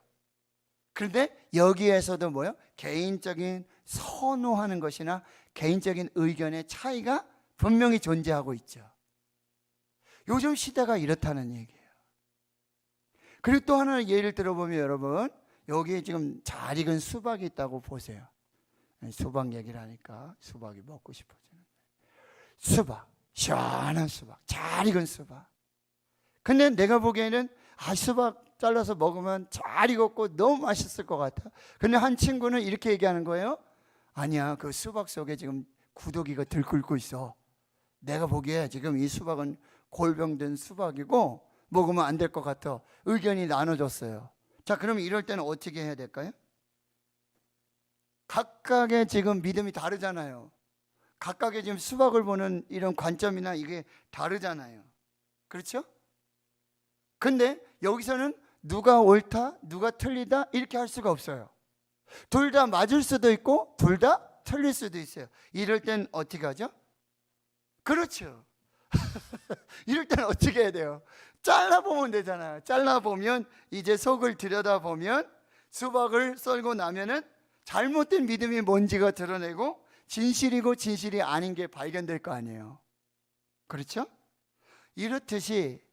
그런데 여기에서도 뭐요? 개인적인 선호하는 것이나 개인적인 의견의 차이가 분명히 존재하고 있죠. 요즘 시대가 이렇다는 얘기예요. 그리고 또 하나 예를 들어보면, 여러분 여기 지금 잘 익은 수박이 있다고 보세요. 수박 얘기를 하니까 수박이 먹고 싶어지는데, 수박, 시원한 수박, 잘 익은 수박. 근데 내가 보기에는 수박 잘라서 먹으면 잘 익었고 너무 맛있을 것 같아. 근데 한 친구는 이렇게 얘기하는 거예요. 아니야, 그 수박 속에 지금 구더기가 들끓고 있어. 내가 보기에 지금 이 수박은 골병든 수박이고 먹으면 안 될 것 같아. 의견이 나눠졌어요. 자, 그럼 이럴 때는 어떻게 해야 될까요? 각각의 지금 믿음이 다르잖아요. 각각의 지금 수박을 보는 이런 관점이나 이게 다르잖아요. 그렇죠? 근데 여기서는 누가 옳다, 누가 틀리다 이렇게 할 수가 없어요. 둘 다 맞을 수도 있고 둘 다 틀릴 수도 있어요. 이럴 땐 어떻게 하죠? 그렇죠. 이럴 때는 어떻게 해야 돼요? 잘라보면 되잖아요. 잘라보면, 이제 속을 들여다보면 수박을 썰고 나면은 잘못된 믿음이 뭔지가 드러내고 진실이고 진실이 아닌 게 발견될 거 아니에요. 그렇죠? 이렇듯이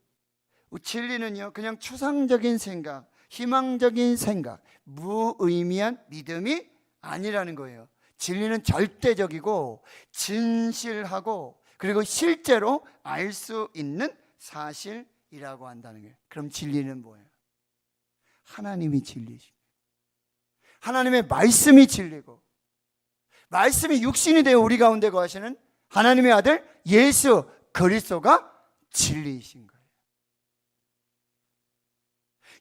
진리는요, 그냥 추상적인 생각, 희망적인 생각, 무의미한 믿음이 아니라는 거예요. 진리는 절대적이고 진실하고 그리고 실제로 알 수 있는 사실이라고 한다는 거예요. 그럼 진리는 뭐예요? 하나님이 진리십니다. 하나님의 말씀이 진리고, 말씀이 육신이 되어 우리 가운데 거하시는 하나님의 아들 예수 그리스도가 진리이신 거예요.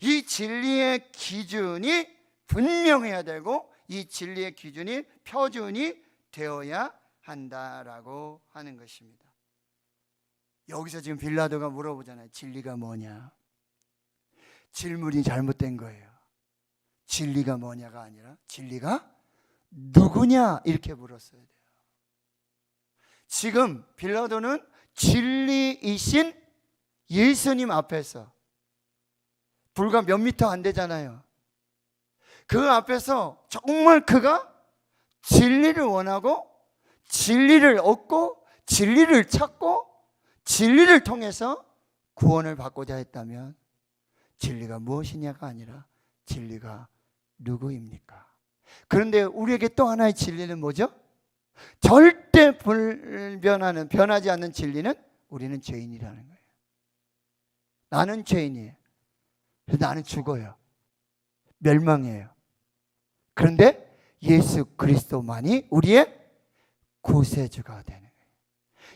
이 진리의 기준이 분명해야 되고, 이 진리의 기준이 표준이 되어야 한다라고 하는 것입니다. 여기서 지금 빌라도가 물어보잖아요. 진리가 뭐냐? 질문이 잘못된 거예요. 진리가 뭐냐가 아니라 진리가 누구냐 이렇게 물었어야 돼요. 지금 빌라도는 진리이신 예수님 앞에서, 불과 몇 미터 안 되잖아요, 그 앞에서 정말 그가 진리를 원하고 진리를 얻고 진리를 찾고 진리를 통해서 구원을 받고자 했다면 진리가 무엇이냐가 아니라 진리가 누구입니까? 그런데 우리에게 또 하나의 진리는 뭐죠? 절대 불변하는, 변하지 않는 진리는 우리는 죄인이라는 거예요. 나는 죄인이에요. 그래서 나는 죽어요. 멸망해요. 그런데 예수 그리스도만이 우리의 구세주가 되는 거예요.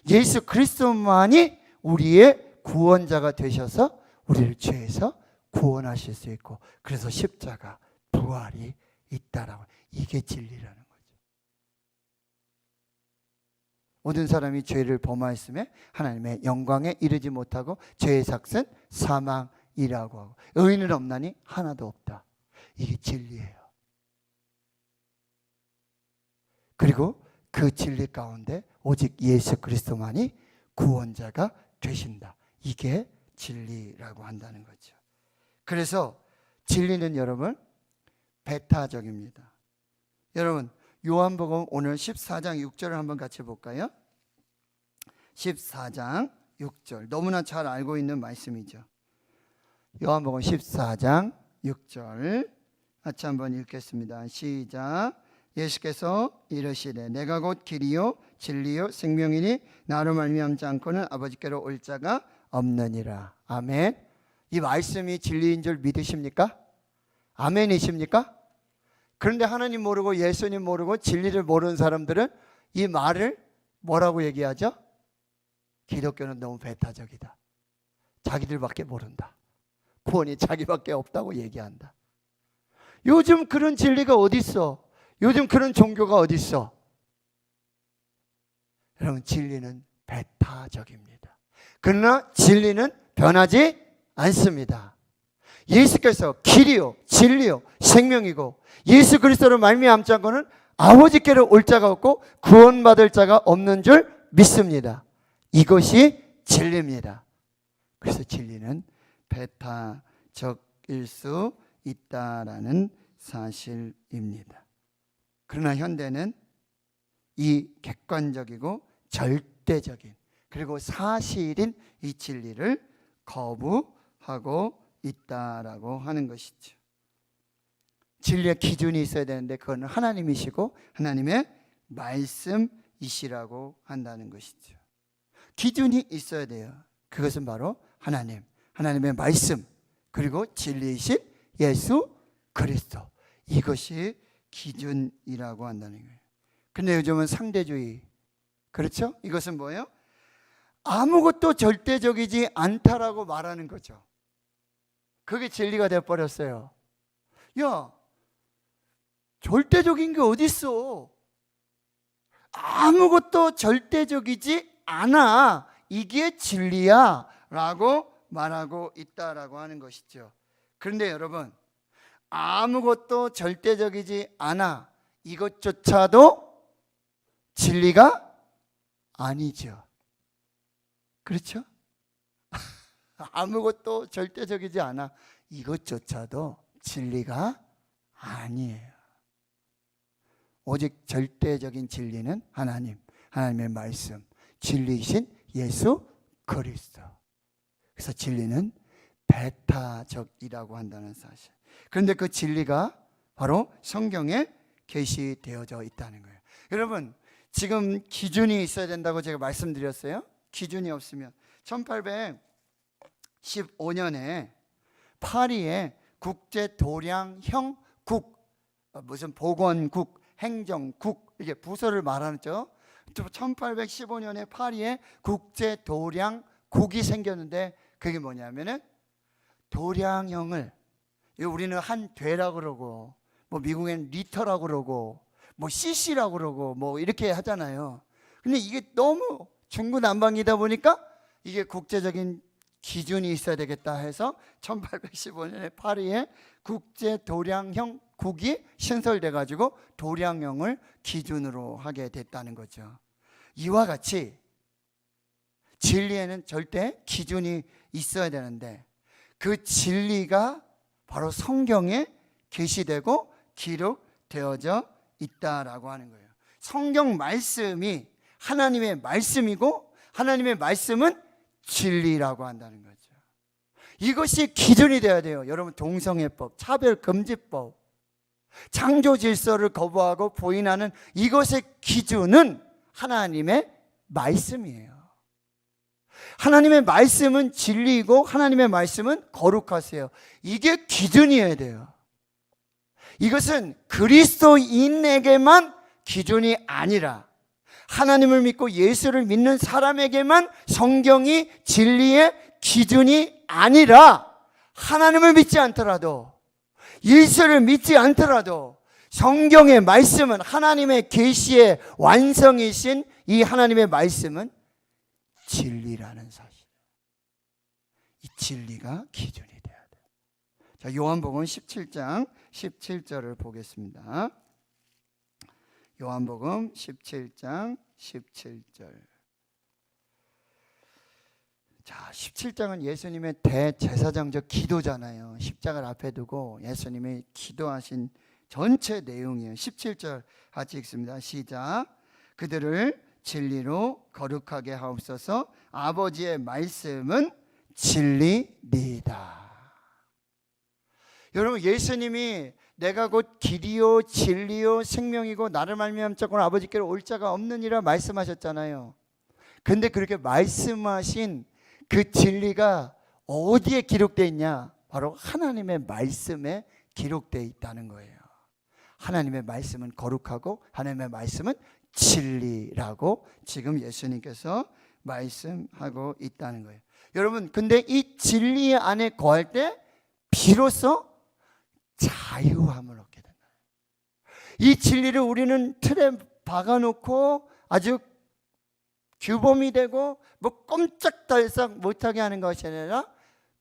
예수 그리스도만이 우리의 구원자가 되셔서 우리를 죄에서 구원하실 수 있고, 그래서 십자가 부활이 있다라고. 이게 진리라는 거죠. 모든 사람이 죄를 범하였음에 하나님의 영광에 이르지 못하고 죄의 삭은 사망이라고 하고, 의인은 없나니 하나도 없다. 이게 진리예요. 그리고 그 진리 가운데 오직 예수 그리스도만이 구원자가 되신다. 이게 진리라고 한다는 거죠. 그래서 진리는 여러분 배타적입니다. 여러분 요한복음 오늘 14장 6절을 한번 같이 볼까요? 14장 6절, 너무나 잘 알고 있는 말씀이죠. 요한복음 14장 6절 같이 한번 읽겠습니다. 시작. 예수께서 이르시되 내가 곧 길이요 진리요 생명이니 나로 말미암지 않고는 아버지께로 올 자가 없느니라. 아멘. 이 말씀이 진리인 줄 믿으십니까? 아멘이십니까? 그런데 하나님 모르고 예수님 모르고 진리를 모르는 사람들은 이 말을 뭐라고 얘기하죠? 기독교는 너무 배타적이다. 자기들밖에 모른다. 구원이 자기밖에 없다고 얘기한다. 요즘 그런 진리가 어디 있어? 요즘 그런 종교가 어디 있어? 여러분 진리는 배타적입니다. 그러나 진리는 변하지 않습니다. 예수께서 길이요 진리요 생명이고 예수 그리스도로 말미암지 않고는 아버지께로 올 자가 없고 구원받을 자가 없는 줄 믿습니다. 이것이 진리입니다. 그래서 진리는 배타적일 수 있다라는 사실입니다. 그러나 현대는 이 객관적이고 절대적인 그리고 사실인 이 진리를 거부하고 있다라고 하는 것이죠. 진리의 기준이 있어야 되는데 그건 하나님이시고 하나님의 말씀이시라고 한다는 것이죠. 기준이 있어야 돼요. 그것은 바로 하나님, 하나님의 말씀, 그리고 진리이신 예수 그리스도, 이것이 기준이라고 한다는 거예요. 근데 요즘은 상대주의, 그렇죠? 이것은 뭐예요? 아무것도 절대적이지 않다라고 말하는 거죠. 그게 진리가 되어버렸어요. 야, 절대적인 게 어디 있어? 아무것도 절대적이지 않아. 이게 진리야 라고 말하고 있다라고 하는 것이죠. 그런데 여러분, 아무것도 절대적이지 않아, 이것조차도 진리가 아니죠. 그렇죠? 아무것도 절대적이지 않아, 이것조차도 진리가 아니에요. 오직 절대적인 진리는 하나님의 말씀, 진리이신 예수 그리스도. 그래서 진리는 배타적이라고 한다는 사실. 그런데 그 진리가 바로 성경에 계시되어져 있다는 거예요. 여러분, 지금 기준이 있어야 된다고 제가 말씀드렸어요. 기준이 없으면 1815년에 파리에 국제도량형국, 무슨 보건국, 행정국, 이게 부서를 말하죠. 1815년에 파리에 국제도량국이 생겼는데 그게 뭐냐면은 도량형을, 우리는 한 되라고 그러고, 뭐 미국엔 리터라고 그러고, 뭐 cc라고 그러고, 뭐 이렇게 하잖아요. 근데 이게 너무 중구난방이다 보니까 이게 국제적인 기준이 있어야 되겠다 해서 1815년에 파리에 국제도량형 국이 신설돼 가지고 도량형을 기준으로 하게 됐다는 거죠. 이와 같이 진리에는 절대 기준이 있어야 되는데 그 진리가 바로 성경에 계시되고 기록되어져 있다라고 하는 거예요. 성경 말씀이 하나님의 말씀이고 하나님의 말씀은 진리라고 한다는 거죠. 이것이 기준이 되어야 돼요. 여러분, 동성애법, 차별금지법, 창조 질서를 거부하고 부인하는 이것의 기준은 하나님의 말씀이에요. 하나님의 말씀은 진리이고 하나님의 말씀은 거룩하세요. 이게 기준이어야 돼요. 이것은 그리스도인에게만 기준이 아니라 하나님을 믿고 예수를 믿는 사람에게만 성경이 진리의 기준이 아니라 하나님을 믿지 않더라도 예수를 믿지 않더라도 성경의 말씀은 하나님의 계시의 완성이신 이 하나님의 말씀은 진리라는 사실. 이 진리가 기준이 돼야 돼요. 자, 요한복음 17장 17절을 보겠습니다. 요한복음 17장 17절. 자, 17장은 예수님의 대제사장적 기도잖아요. 십자가를 앞에 두고 예수님이 기도하신 전체 내용이에요. 17절 같이 읽습니다. 시작. 그들을 진리로 거룩하게 하옵소서. 아버지의 말씀은 진리니이다. 여러분, 예수님이 내가 곧 길이요 진리요 생명이고 나를 말미암 자고는 아버지께로 올 자가 없느니라 말씀하셨잖아요. 근데 그렇게 말씀하신 그 진리가 어디에 기록되어 있냐? 바로 하나님의 말씀에 기록되어 있다는 거예요. 하나님의 말씀은 거룩하고 하나님의 말씀은 진리라고 지금 예수님께서 말씀하고 있다는 거예요. 여러분, 근데 이 진리 안에 거할 때 비로소 자유함을 얻게 된다. 이 진리를 우리는 틀에 박아놓고 아주 규범이 되고 뭐 꼼짝달싹 못하게 하는 것이 아니라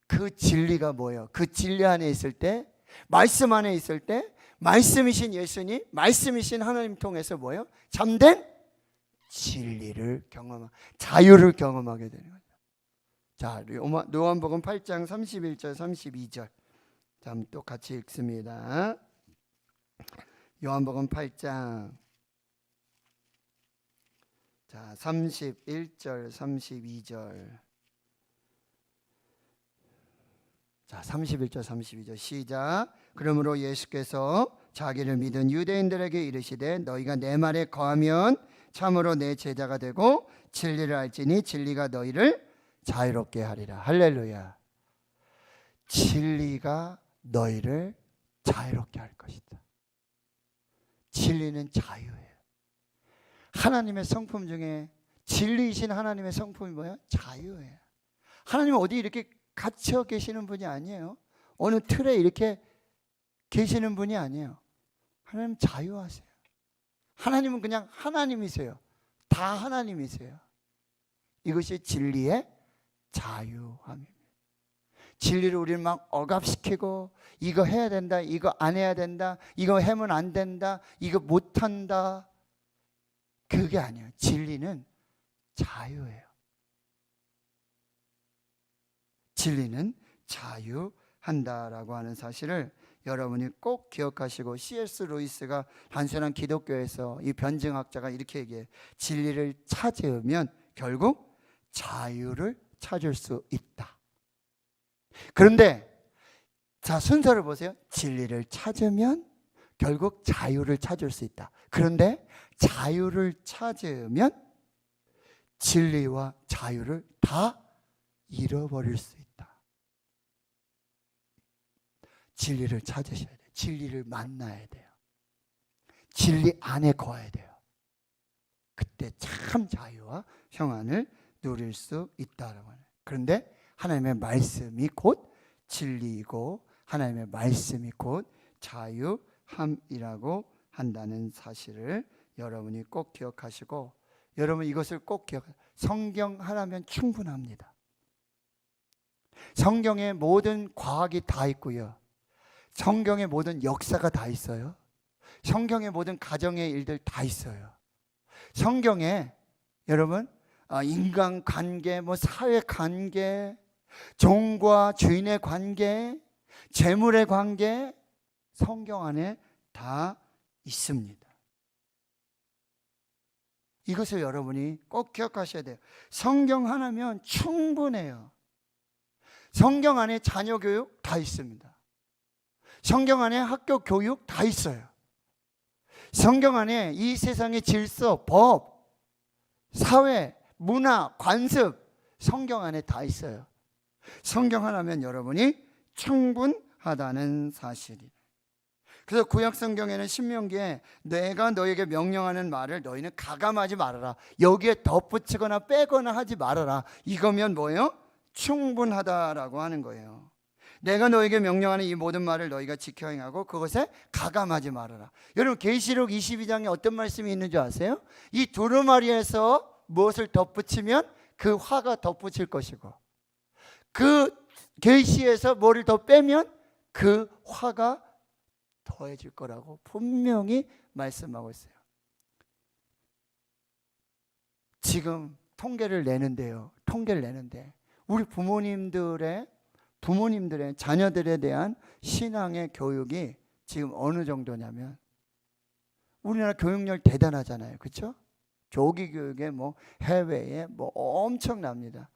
그 진리가 뭐예요? 그 진리 안에 있을 때, 말씀 안에 있을 때, 말씀이신 예수님, 말씀이신 하나님 통해서 뭐예요? 참된 진리를 자유를 경험하게 되는 거죠. 자, 요한복음 8장 31절 32절 또 같이 읽습니다. 요한복음 8장 31절 32절. 자, 31절 32절 시작. 그러므로 예수께서 자기를 믿은 유대인들에게 이르시되 너희가 내 말에 거하면 참으로 내 제자가 되고 진리를 알지니 진리가 너희를 자유롭게 하리라. 할렐루야. 진리가 너희를 자유롭게 할 것이다. 진리는 자유예요. 하나님의 성품 중에 진리이신 하나님의 성품이 뭐예요? 자유예요. 하나님은 어디 이렇게 갇혀 계시는 분이 아니에요. 어느 틀에 이렇게 계시는 분이 아니에요. 하나님 자유하세요. 하나님은 그냥 하나님이세요. 다 하나님이세요. 이것이 진리의 자유함입니다. 진리를 우리는 막 억압시키고 이거 해야 된다, 이거 안 해야 된다, 이거 하면 안 된다, 이거 못한다. 그게 아니에요. 진리는 자유예요. 진리는 자유한다라고 하는 사실을 여러분이 꼭 기억하시고, C.S. 루이스가 단순한 기독교에서 이 변증학자가 이렇게 얘기해. 진리를 찾으면 결국 자유를 찾을 수 있다. 그런데 자, 순서를 보세요. 진리를 찾으면 결국 자유를 찾을 수 있다. 그런데 자유를 찾으면 진리와 자유를 다 잃어버릴 수 있다. 진리를 찾으셔야 돼요. 진리를 만나야 돼요. 진리 안에 거해야 돼요. 그때 참 자유와 평안을 누릴 수 있다라고 하네요. 그런데 하나님의 말씀이 곧 진리이고 하나님의 말씀이 곧 자유함이라고 한다는 사실을 여러분이 꼭 기억하시고, 여러분 이것을 꼭 기억하세요. 성경 하나면 충분합니다. 성경에 모든 과학이 다 있고요. 성경에 모든 역사가 다 있어요. 성경에 모든 가정의 일들 다 있어요. 성경에 여러분 인간관계, 사회관계, 종과 주인의 관계, 재물의 관계, 성경 안에 다 있습니다. 이것을 여러분이 꼭 기억하셔야 돼요. 성경 하나면 충분해요. 성경 안에 자녀 교육 다 있습니다. 성경 안에 학교 교육 다 있어요. 성경 안에 이 세상의 질서, 법, 사회, 문화, 관습, 성경 안에 다 있어요. 성경 하나면 여러분이 충분하다는 사실이에요. 그래서 구약 성경에는 신명기에 내가 너에게 명령하는 말을 너희는 가감하지 말아라. 여기에 덧붙이거나 빼거나 하지 말아라. 이거면 뭐예요? 충분하다라고 하는 거예요. 내가 너에게 명령하는 이 모든 말을 너희가 지켜 행하고 그것에 가감하지 말아라. 여러분 계시록 22장에 어떤 말씀이 있는 줄 아세요? 이 두루마리에서 무엇을 덧붙이면 그 화가 덧붙일 것이고, 그 계시에서 뭐를 더 빼면 그 화가 더해질 거라고 분명히 말씀하고 있어요. 지금 통계를 내는데 우리 부모님들의 자녀들에 대한 신앙의 교육이 지금 어느 정도냐면, 우리나라 교육열 대단하잖아요. 그렇죠? 조기 교육에 해외에 엄청납니다.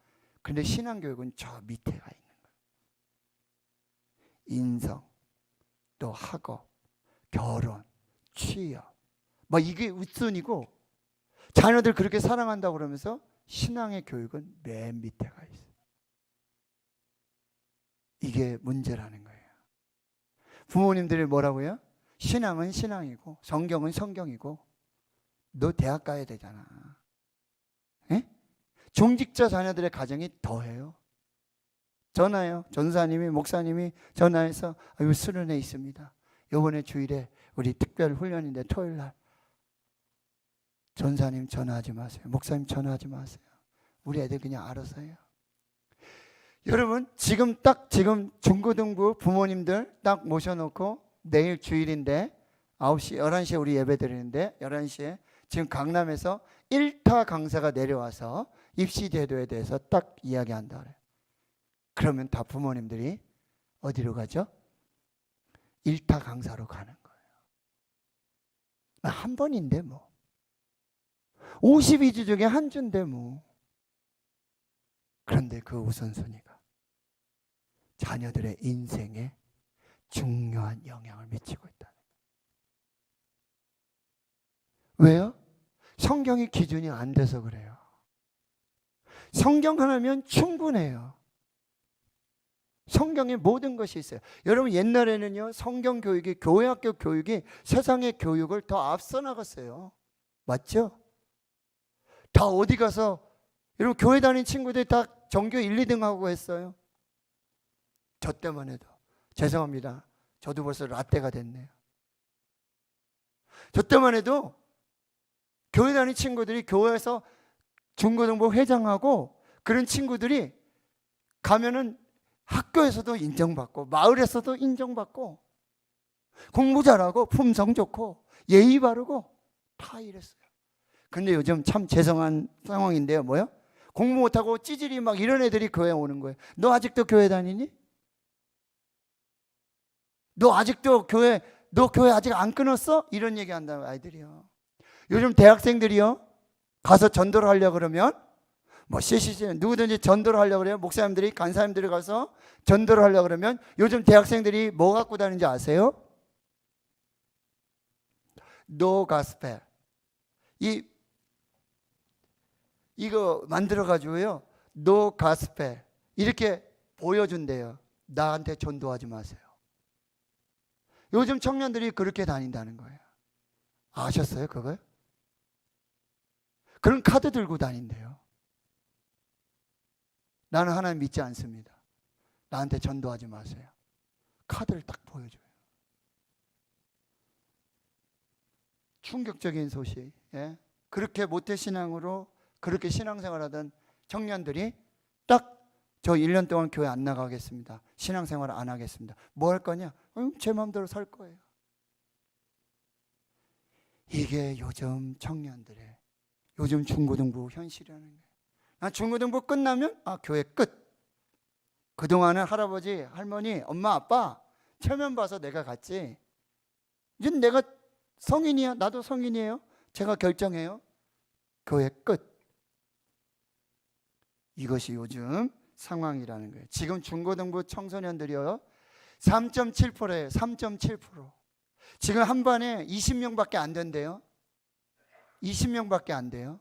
그런데 신앙 교육은 저 밑에가 있는 거예요. 인성, 또 학업, 결혼, 취업, 이게 우선이고, 자녀들 그렇게 사랑한다고 그러면서 신앙의 교육은 맨 밑에가 있어요. 이게 문제라는 거예요. 부모님들이 뭐라고요? 신앙은 신앙이고 성경은 성경이고 너 대학 가야 되잖아. 에? 종직자 자녀들의 가정이 더해요. 전화요. 전사님이, 목사님이 전화해서 수련회 있습니다. 이번에 주일에 우리 특별 훈련인데 토요일 날 전사님 전화하지 마세요. 목사님 전화하지 마세요. 우리 애들 그냥 알아서 해요. 여러분 지금 중고등부 부모님들 딱 모셔놓고 내일 주일인데 9시, 11시에 우리 예배 드리는데 11시에 지금 강남에서 1타 강사가 내려와서 입시 제도에 대해서 딱 이야기한다 그래요. 그러면 다 부모님들이 어디로 가죠? 1타 강사로 가는 거예요. 한 번인데 52주 중에 한 주인데 그런데 그 우선순위가 자녀들의 인생에 중요한 영향을 미치고 있다. 왜요? 성경이 기준이 안 돼서 그래요. 성경 하나면 충분해요. 성경에 모든 것이 있어요. 여러분 옛날에는요, 성경 교육이, 교회학교 교육이 세상의 교육을 더 앞서 나갔어요. 맞죠? 다 어디 가서 여러분 교회 다니는 친구들이 다 전교 1, 2등 하고 했어요. 저 때만 해도 죄송합니다. 저도 벌써 라떼가 됐네요. 저 때만 해도 교회 다니는 친구들이 교회에서 중고등부 회장하고 그런 친구들이 가면은 학교에서도 인정받고 마을에서도 인정받고 공부 잘하고 품성 좋고 예의 바르고 다 이랬어요. 근데 요즘 참 죄송한 상황인데요. 뭐요? 공부 못하고 찌질이 이런 애들이 교회 오는 거예요. 너 아직도 교회 다니니? 너 교회 아직 안 끊었어? 이런 얘기 한다는 아이들이요. 요즘 대학생들이요, 가서 전도를 하려고 그러면 뭐 CCC 누구든지 전도를 하려고 그래요. 목사님들이, 간사님들이 가서 전도를 하려고 그러면 요즘 대학생들이 뭐 갖고 다니는지 아세요? No gospel. 이거 만들어 가지고요, No gospel 이렇게 보여준대요. 나한테 전도하지 마세요. 요즘 청년들이 그렇게 다닌다는 거예요. 아셨어요, 그걸? 그런 카드 들고 다닌대요. 나는 하나님 믿지 않습니다. 나한테 전도하지 마세요. 카드를 딱 보여줘요. 충격적인 소식. 예? 그렇게 모태신앙으로 그렇게 신앙생활하던 청년들이 딱 저 1년 동안 교회 안 나가겠습니다. 신앙생활 안 하겠습니다. 뭐 할 거냐? 제 마음대로 살 거예요. 이게 요즘 청년들의, 요즘 중고등부 현실이라는 거예요. 중고등부 끝나면 교회 끝. 그동안은 할아버지, 할머니, 엄마, 아빠 체면 봐서 내가 갔지. 이제 내가 성인이야. 나도 성인이에요. 제가 결정해요. 교회 끝. 이것이 요즘 상황이라는 거예요. 지금 중고등부 청소년들이요, 3.7%예요. 3.7%. 지금 한 반에 20명밖에 안 된대요. 20명밖에 안 돼요.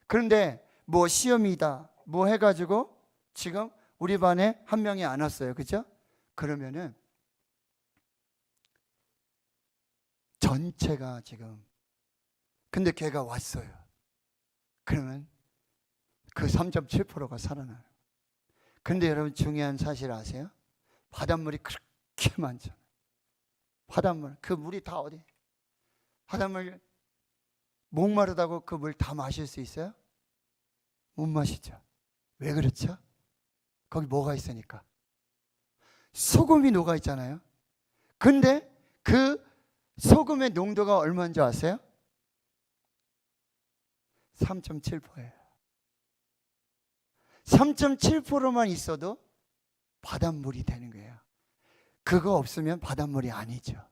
그런데 뭐 시험이다 뭐 해가지고 지금 우리 반에 한 명이 안 왔어요. 그죠? 그러면은 전체가 지금, 근데 걔가 왔어요. 그러면 그 3.7%가 살아나요. 근데 여러분 중요한 사실 아세요? 바닷물이 그렇게 많잖아요. 바닷물, 그 물이 다 어디? 바닷물 목마르다고 그 물 다 마실 수 있어요? 못 마시죠. 왜 그렇죠? 거기 뭐가 있으니까. 소금이 녹아 있잖아요. 근데 그 소금의 농도가 얼마인지 아세요? 3.7%예요. 3.7%만 있어도 바닷물이 되는 거예요. 그거 없으면 바닷물이 아니죠.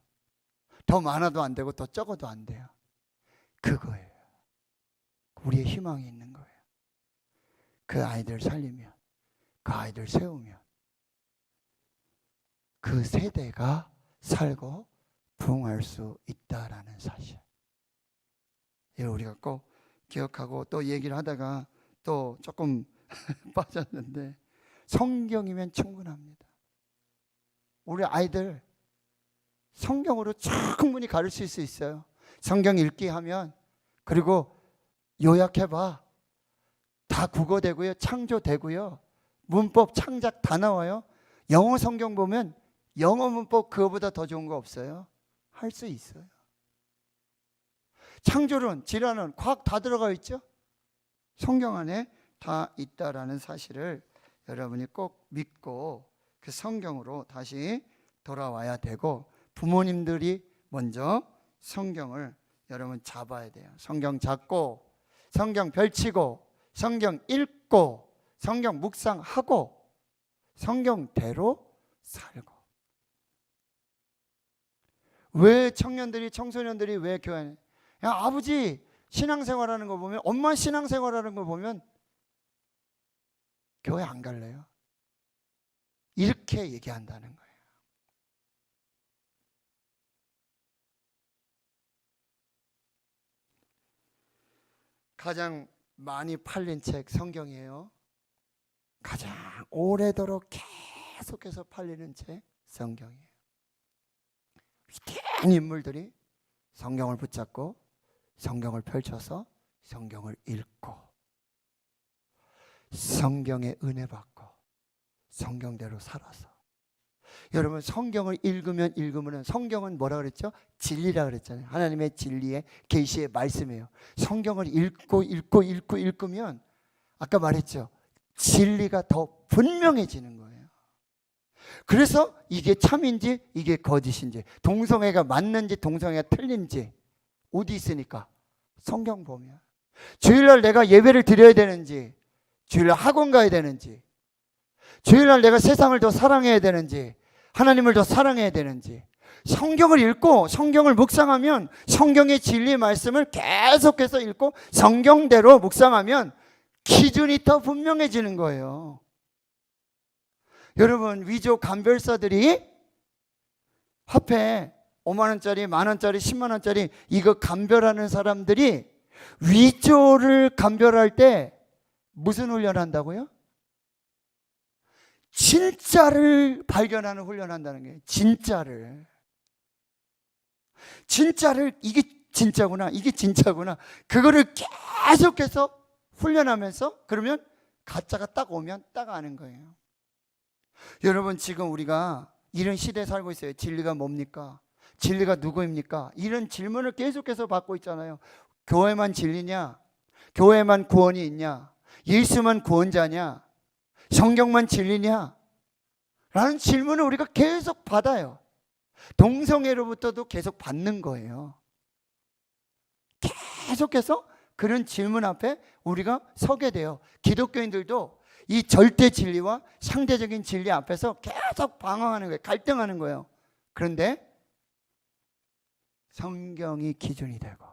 더 많아도 안 되고 더 적어도 안 돼요. 그거예요. 우리의 희망이 있는 거예요. 그 아이들 살리면, 그 아이들 세우면 그 세대가 살고 부흥할 수 있다라는 사실. 이걸 우리가 꼭 기억하고, 또 얘기를 하다가 또 조금 빠졌는데, 성경이면 충분합니다. 우리 아이들 성경으로 충분히 가르칠 수 있어요. 성경 읽기 하면, 그리고 요약해봐. 다 국어되고요, 창조되고요, 문법, 창작 다 나와요. 영어 성경 보면 영어 문법 그거보다 더 좋은 거 없어요. 할 수 있어요. 창조론, 질환론, 과학 다 들어가 있죠. 성경 안에 다 있다라는 사실을 여러분이 꼭 믿고 그 성경으로 다시 돌아와야 되고, 부모님들이 먼저 성경을 여러분 잡아야 돼요. 성경 잡고, 성경 펼치고, 성경 읽고, 성경 묵상하고, 성경대로 살고. 왜 청년들이, 청소년들이 왜 교회, 야, 아버지 신앙생활하는 거 보면, 엄마 신앙생활하는 거 보면 교회 안 갈래요? 이렇게 얘기한다는 거예요. 가장 많이 팔린 책 성경이에요. 가장 오래도록 계속해서 팔리는 책 성경이에요. 위대한 인물들이 성경을 붙잡고 성경을 펼쳐서 성경을 읽고 성경의 은혜 받고 성경대로 살아서. 여러분, 성경을 읽으면 성경은 뭐라 그랬죠? 진리라 그랬잖아요. 하나님의 진리의 계시의 말씀이에요. 성경을 읽으면 아까 말했죠, 진리가 더 분명해지는 거예요. 그래서 이게 참인지 이게 거짓인지, 동성애가 맞는지 동성애가 틀린지 어디 있으니까? 성경 보면. 주일날 내가 예배를 드려야 되는지, 주일날 학원 가야 되는지, 주일날 내가 세상을 더 사랑해야 되는지, 하나님을 더 사랑해야 되는지, 성경을 읽고 성경을 묵상하면 성경의 진리 말씀을 계속해서 읽고 성경대로 묵상하면 기준이 더 분명해지는 거예요. 여러분, 위조 감별사들이 화폐 5만 원짜리, 만 원짜리, 10만 원짜리 이거 감별하는 사람들이 위조를 감별할 때 무슨 훈련한다고요? 진짜를 발견하는 훈련한다는 거예요. 진짜를 이게 진짜구나, 이게 진짜구나, 그거를 계속해서 훈련하면서 그러면 가짜가 딱 오면 딱 아는 거예요. 여러분, 지금 우리가 이런 시대에 살고 있어요. 진리가 뭡니까? 진리가 누구입니까? 이런 질문을 계속해서 받고 있잖아요. 교회만 진리냐? 교회만 구원이 있냐? 예수만 구원자냐? 성경만 진리냐? 라는 질문을 우리가 계속 받아요. 동성애로부터도 계속 받는 거예요. 계속해서 그런 질문 앞에 우리가 서게 돼요. 기독교인들도 이 절대 진리와 상대적인 진리 앞에서 계속 방황하는 거예요. 갈등하는 거예요. 그런데 성경이 기준이 되고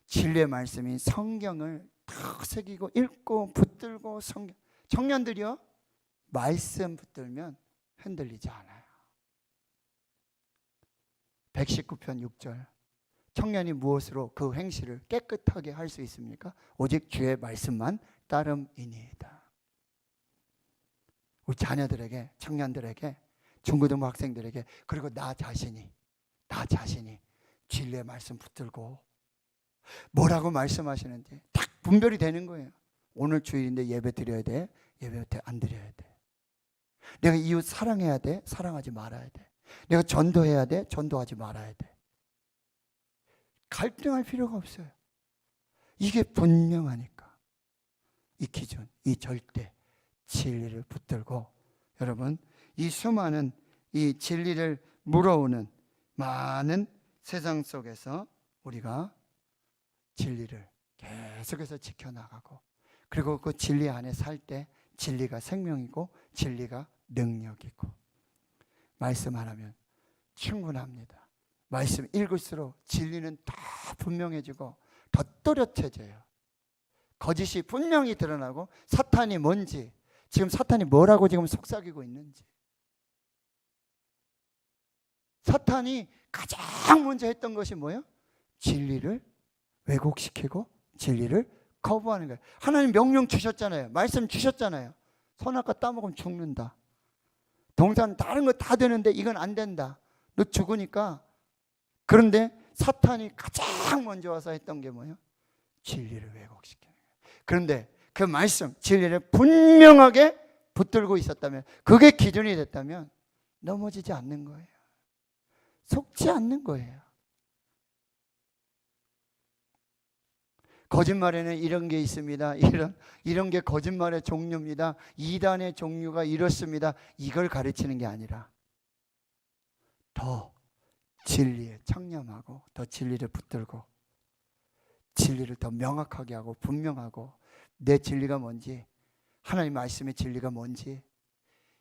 진리의 말씀인 성경을 탁 새기고 읽고 붙들고 청년들이요, 말씀 붙들면 흔들리지 않아요. 119편 6절, 청년이 무엇으로 그 행실을 깨끗하게 할 수 있습니까? 오직 주의 말씀만 따름이니이다. 우리 자녀들에게, 청년들에게, 중고등부 학생들에게, 그리고 나 자신이 진리의 말씀 붙들고 뭐라고 말씀하시는지 딱 분별이 되는 거예요. 오늘 주일인데 예배 드려야 돼, 예배 안 드려야 돼. 내가 이웃 사랑해야 돼, 사랑하지 말아야 돼. 내가 전도해야 돼, 전도하지 말아야 돼. 갈등할 필요가 없어요. 이게 분명하니까. 이 기준, 이 절대 진리를 붙들고, 여러분, 이 수많은 이 진리를 물어오는 많은 세상 속에서 우리가 진리를 계속해서 지켜나가고, 그리고 그 진리 안에 살 때 진리가 생명이고 진리가 능력이고, 말씀 하나면 충분합니다. 말씀 읽을수록 진리는 더 분명해지고 더 또렷해져요. 거짓이 분명히 드러나고 사탄이 뭔지, 지금 사탄이 뭐라고 지금 속삭이고 있는지, 사탄이 가장 먼저 했던 것이 뭐예요? 진리를 왜곡시키고 진리를 거부하는 거예요. 하나님 명령 주셨잖아요. 말씀 주셨잖아요. 선악과 따먹으면 죽는다. 동산 다른 거 다 되는데 이건 안 된다. 너 죽으니까. 그런데 사탄이 가장 먼저 와서 했던 게 뭐예요? 진리를 왜곡시키는 거예요. 그런데 그 말씀, 진리를 분명하게 붙들고 있었다면, 그게 기준이 됐다면 넘어지지 않는 거예요. 속지 않는 거예요. 거짓말에는 이런 게 있습니다. 이런 게 거짓말의 종류입니다. 이단의 종류가 이렇습니다. 이걸 가르치는 게 아니라 더 진리에 청렴하고 더 진리를 붙들고 진리를 더 명확하게 하고 분명하고, 내 진리가 뭔지, 하나님 말씀의 진리가 뭔지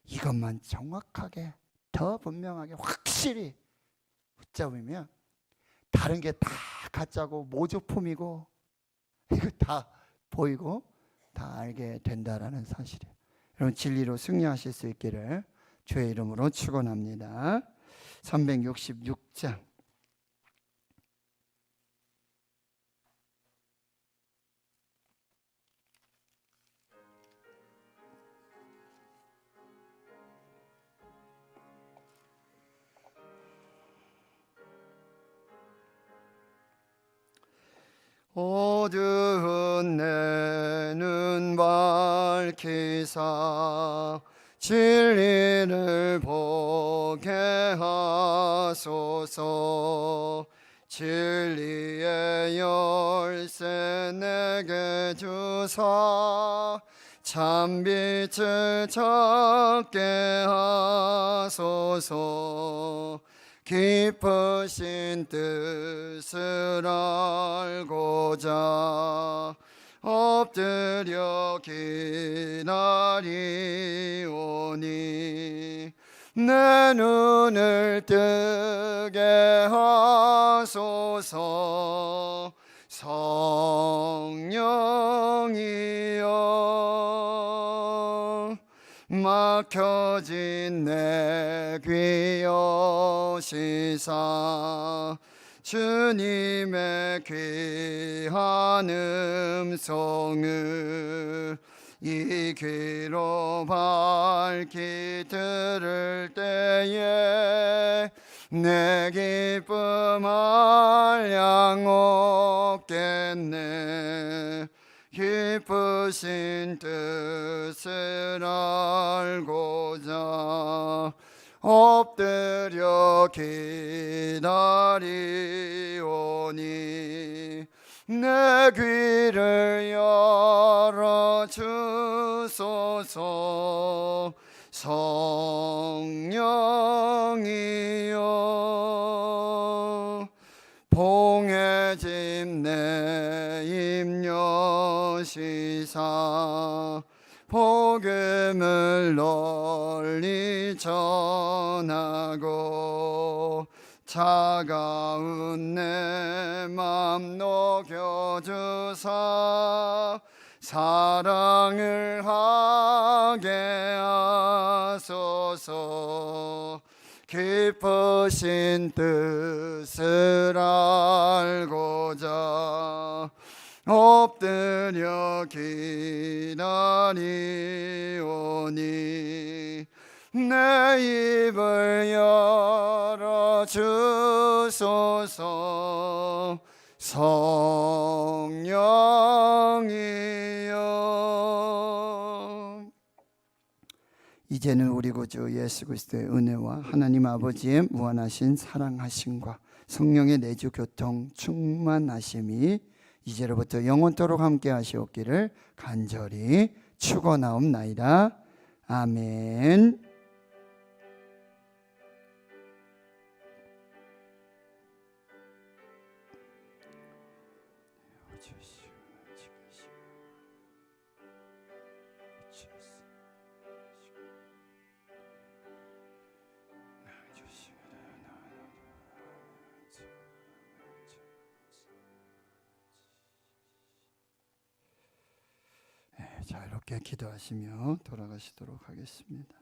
이것만 정확하게 더 분명하게 확실히 붙잡으면 다른 게 다 가짜고 모조품이고 이거 다 보이고 다 알게 된다라는 사실이에요. 여러분, 진리로 승리하실 수 있기를 주의 이름으로 축원합니다. 366장 어두운 내 눈 밝히사 진리를 보게 하소서. 진리의 열쇠 내게 주사 참빛을 찾게 하소서. 깊으신 뜻을 알고자 엎드려 기다리오니 내 눈을 뜨게 하소서. 성령이여 막혀진 내 귀 여시사 주님의 귀한 음성을 이 귀로 밝히 들을 때에 내 기쁨 한량 없겠네. 기쁘신 뜻을 알고자 엎드려 기다리오니 내 귀를 열어주소서. 성령이여 봉해진 내 입여시사 복음을 널리 전하고 차가운 내 맘 녹여주사 사랑을 하게 하소서. 기쁘신 뜻을 알고자 엎드려 기다리오니 내 입을 열어주소서. 성령이여 이제는 우리 구주 예수 그리스도의 은혜와 하나님 아버지의 무한하신 사랑하심과 성령의 내주 교통 충만하심이 이제로부터 영원토록 함께 하시옵기를 간절히 축원하옵나이다. 아멘. 자유롭게 기도하시며 돌아가시도록 하겠습니다.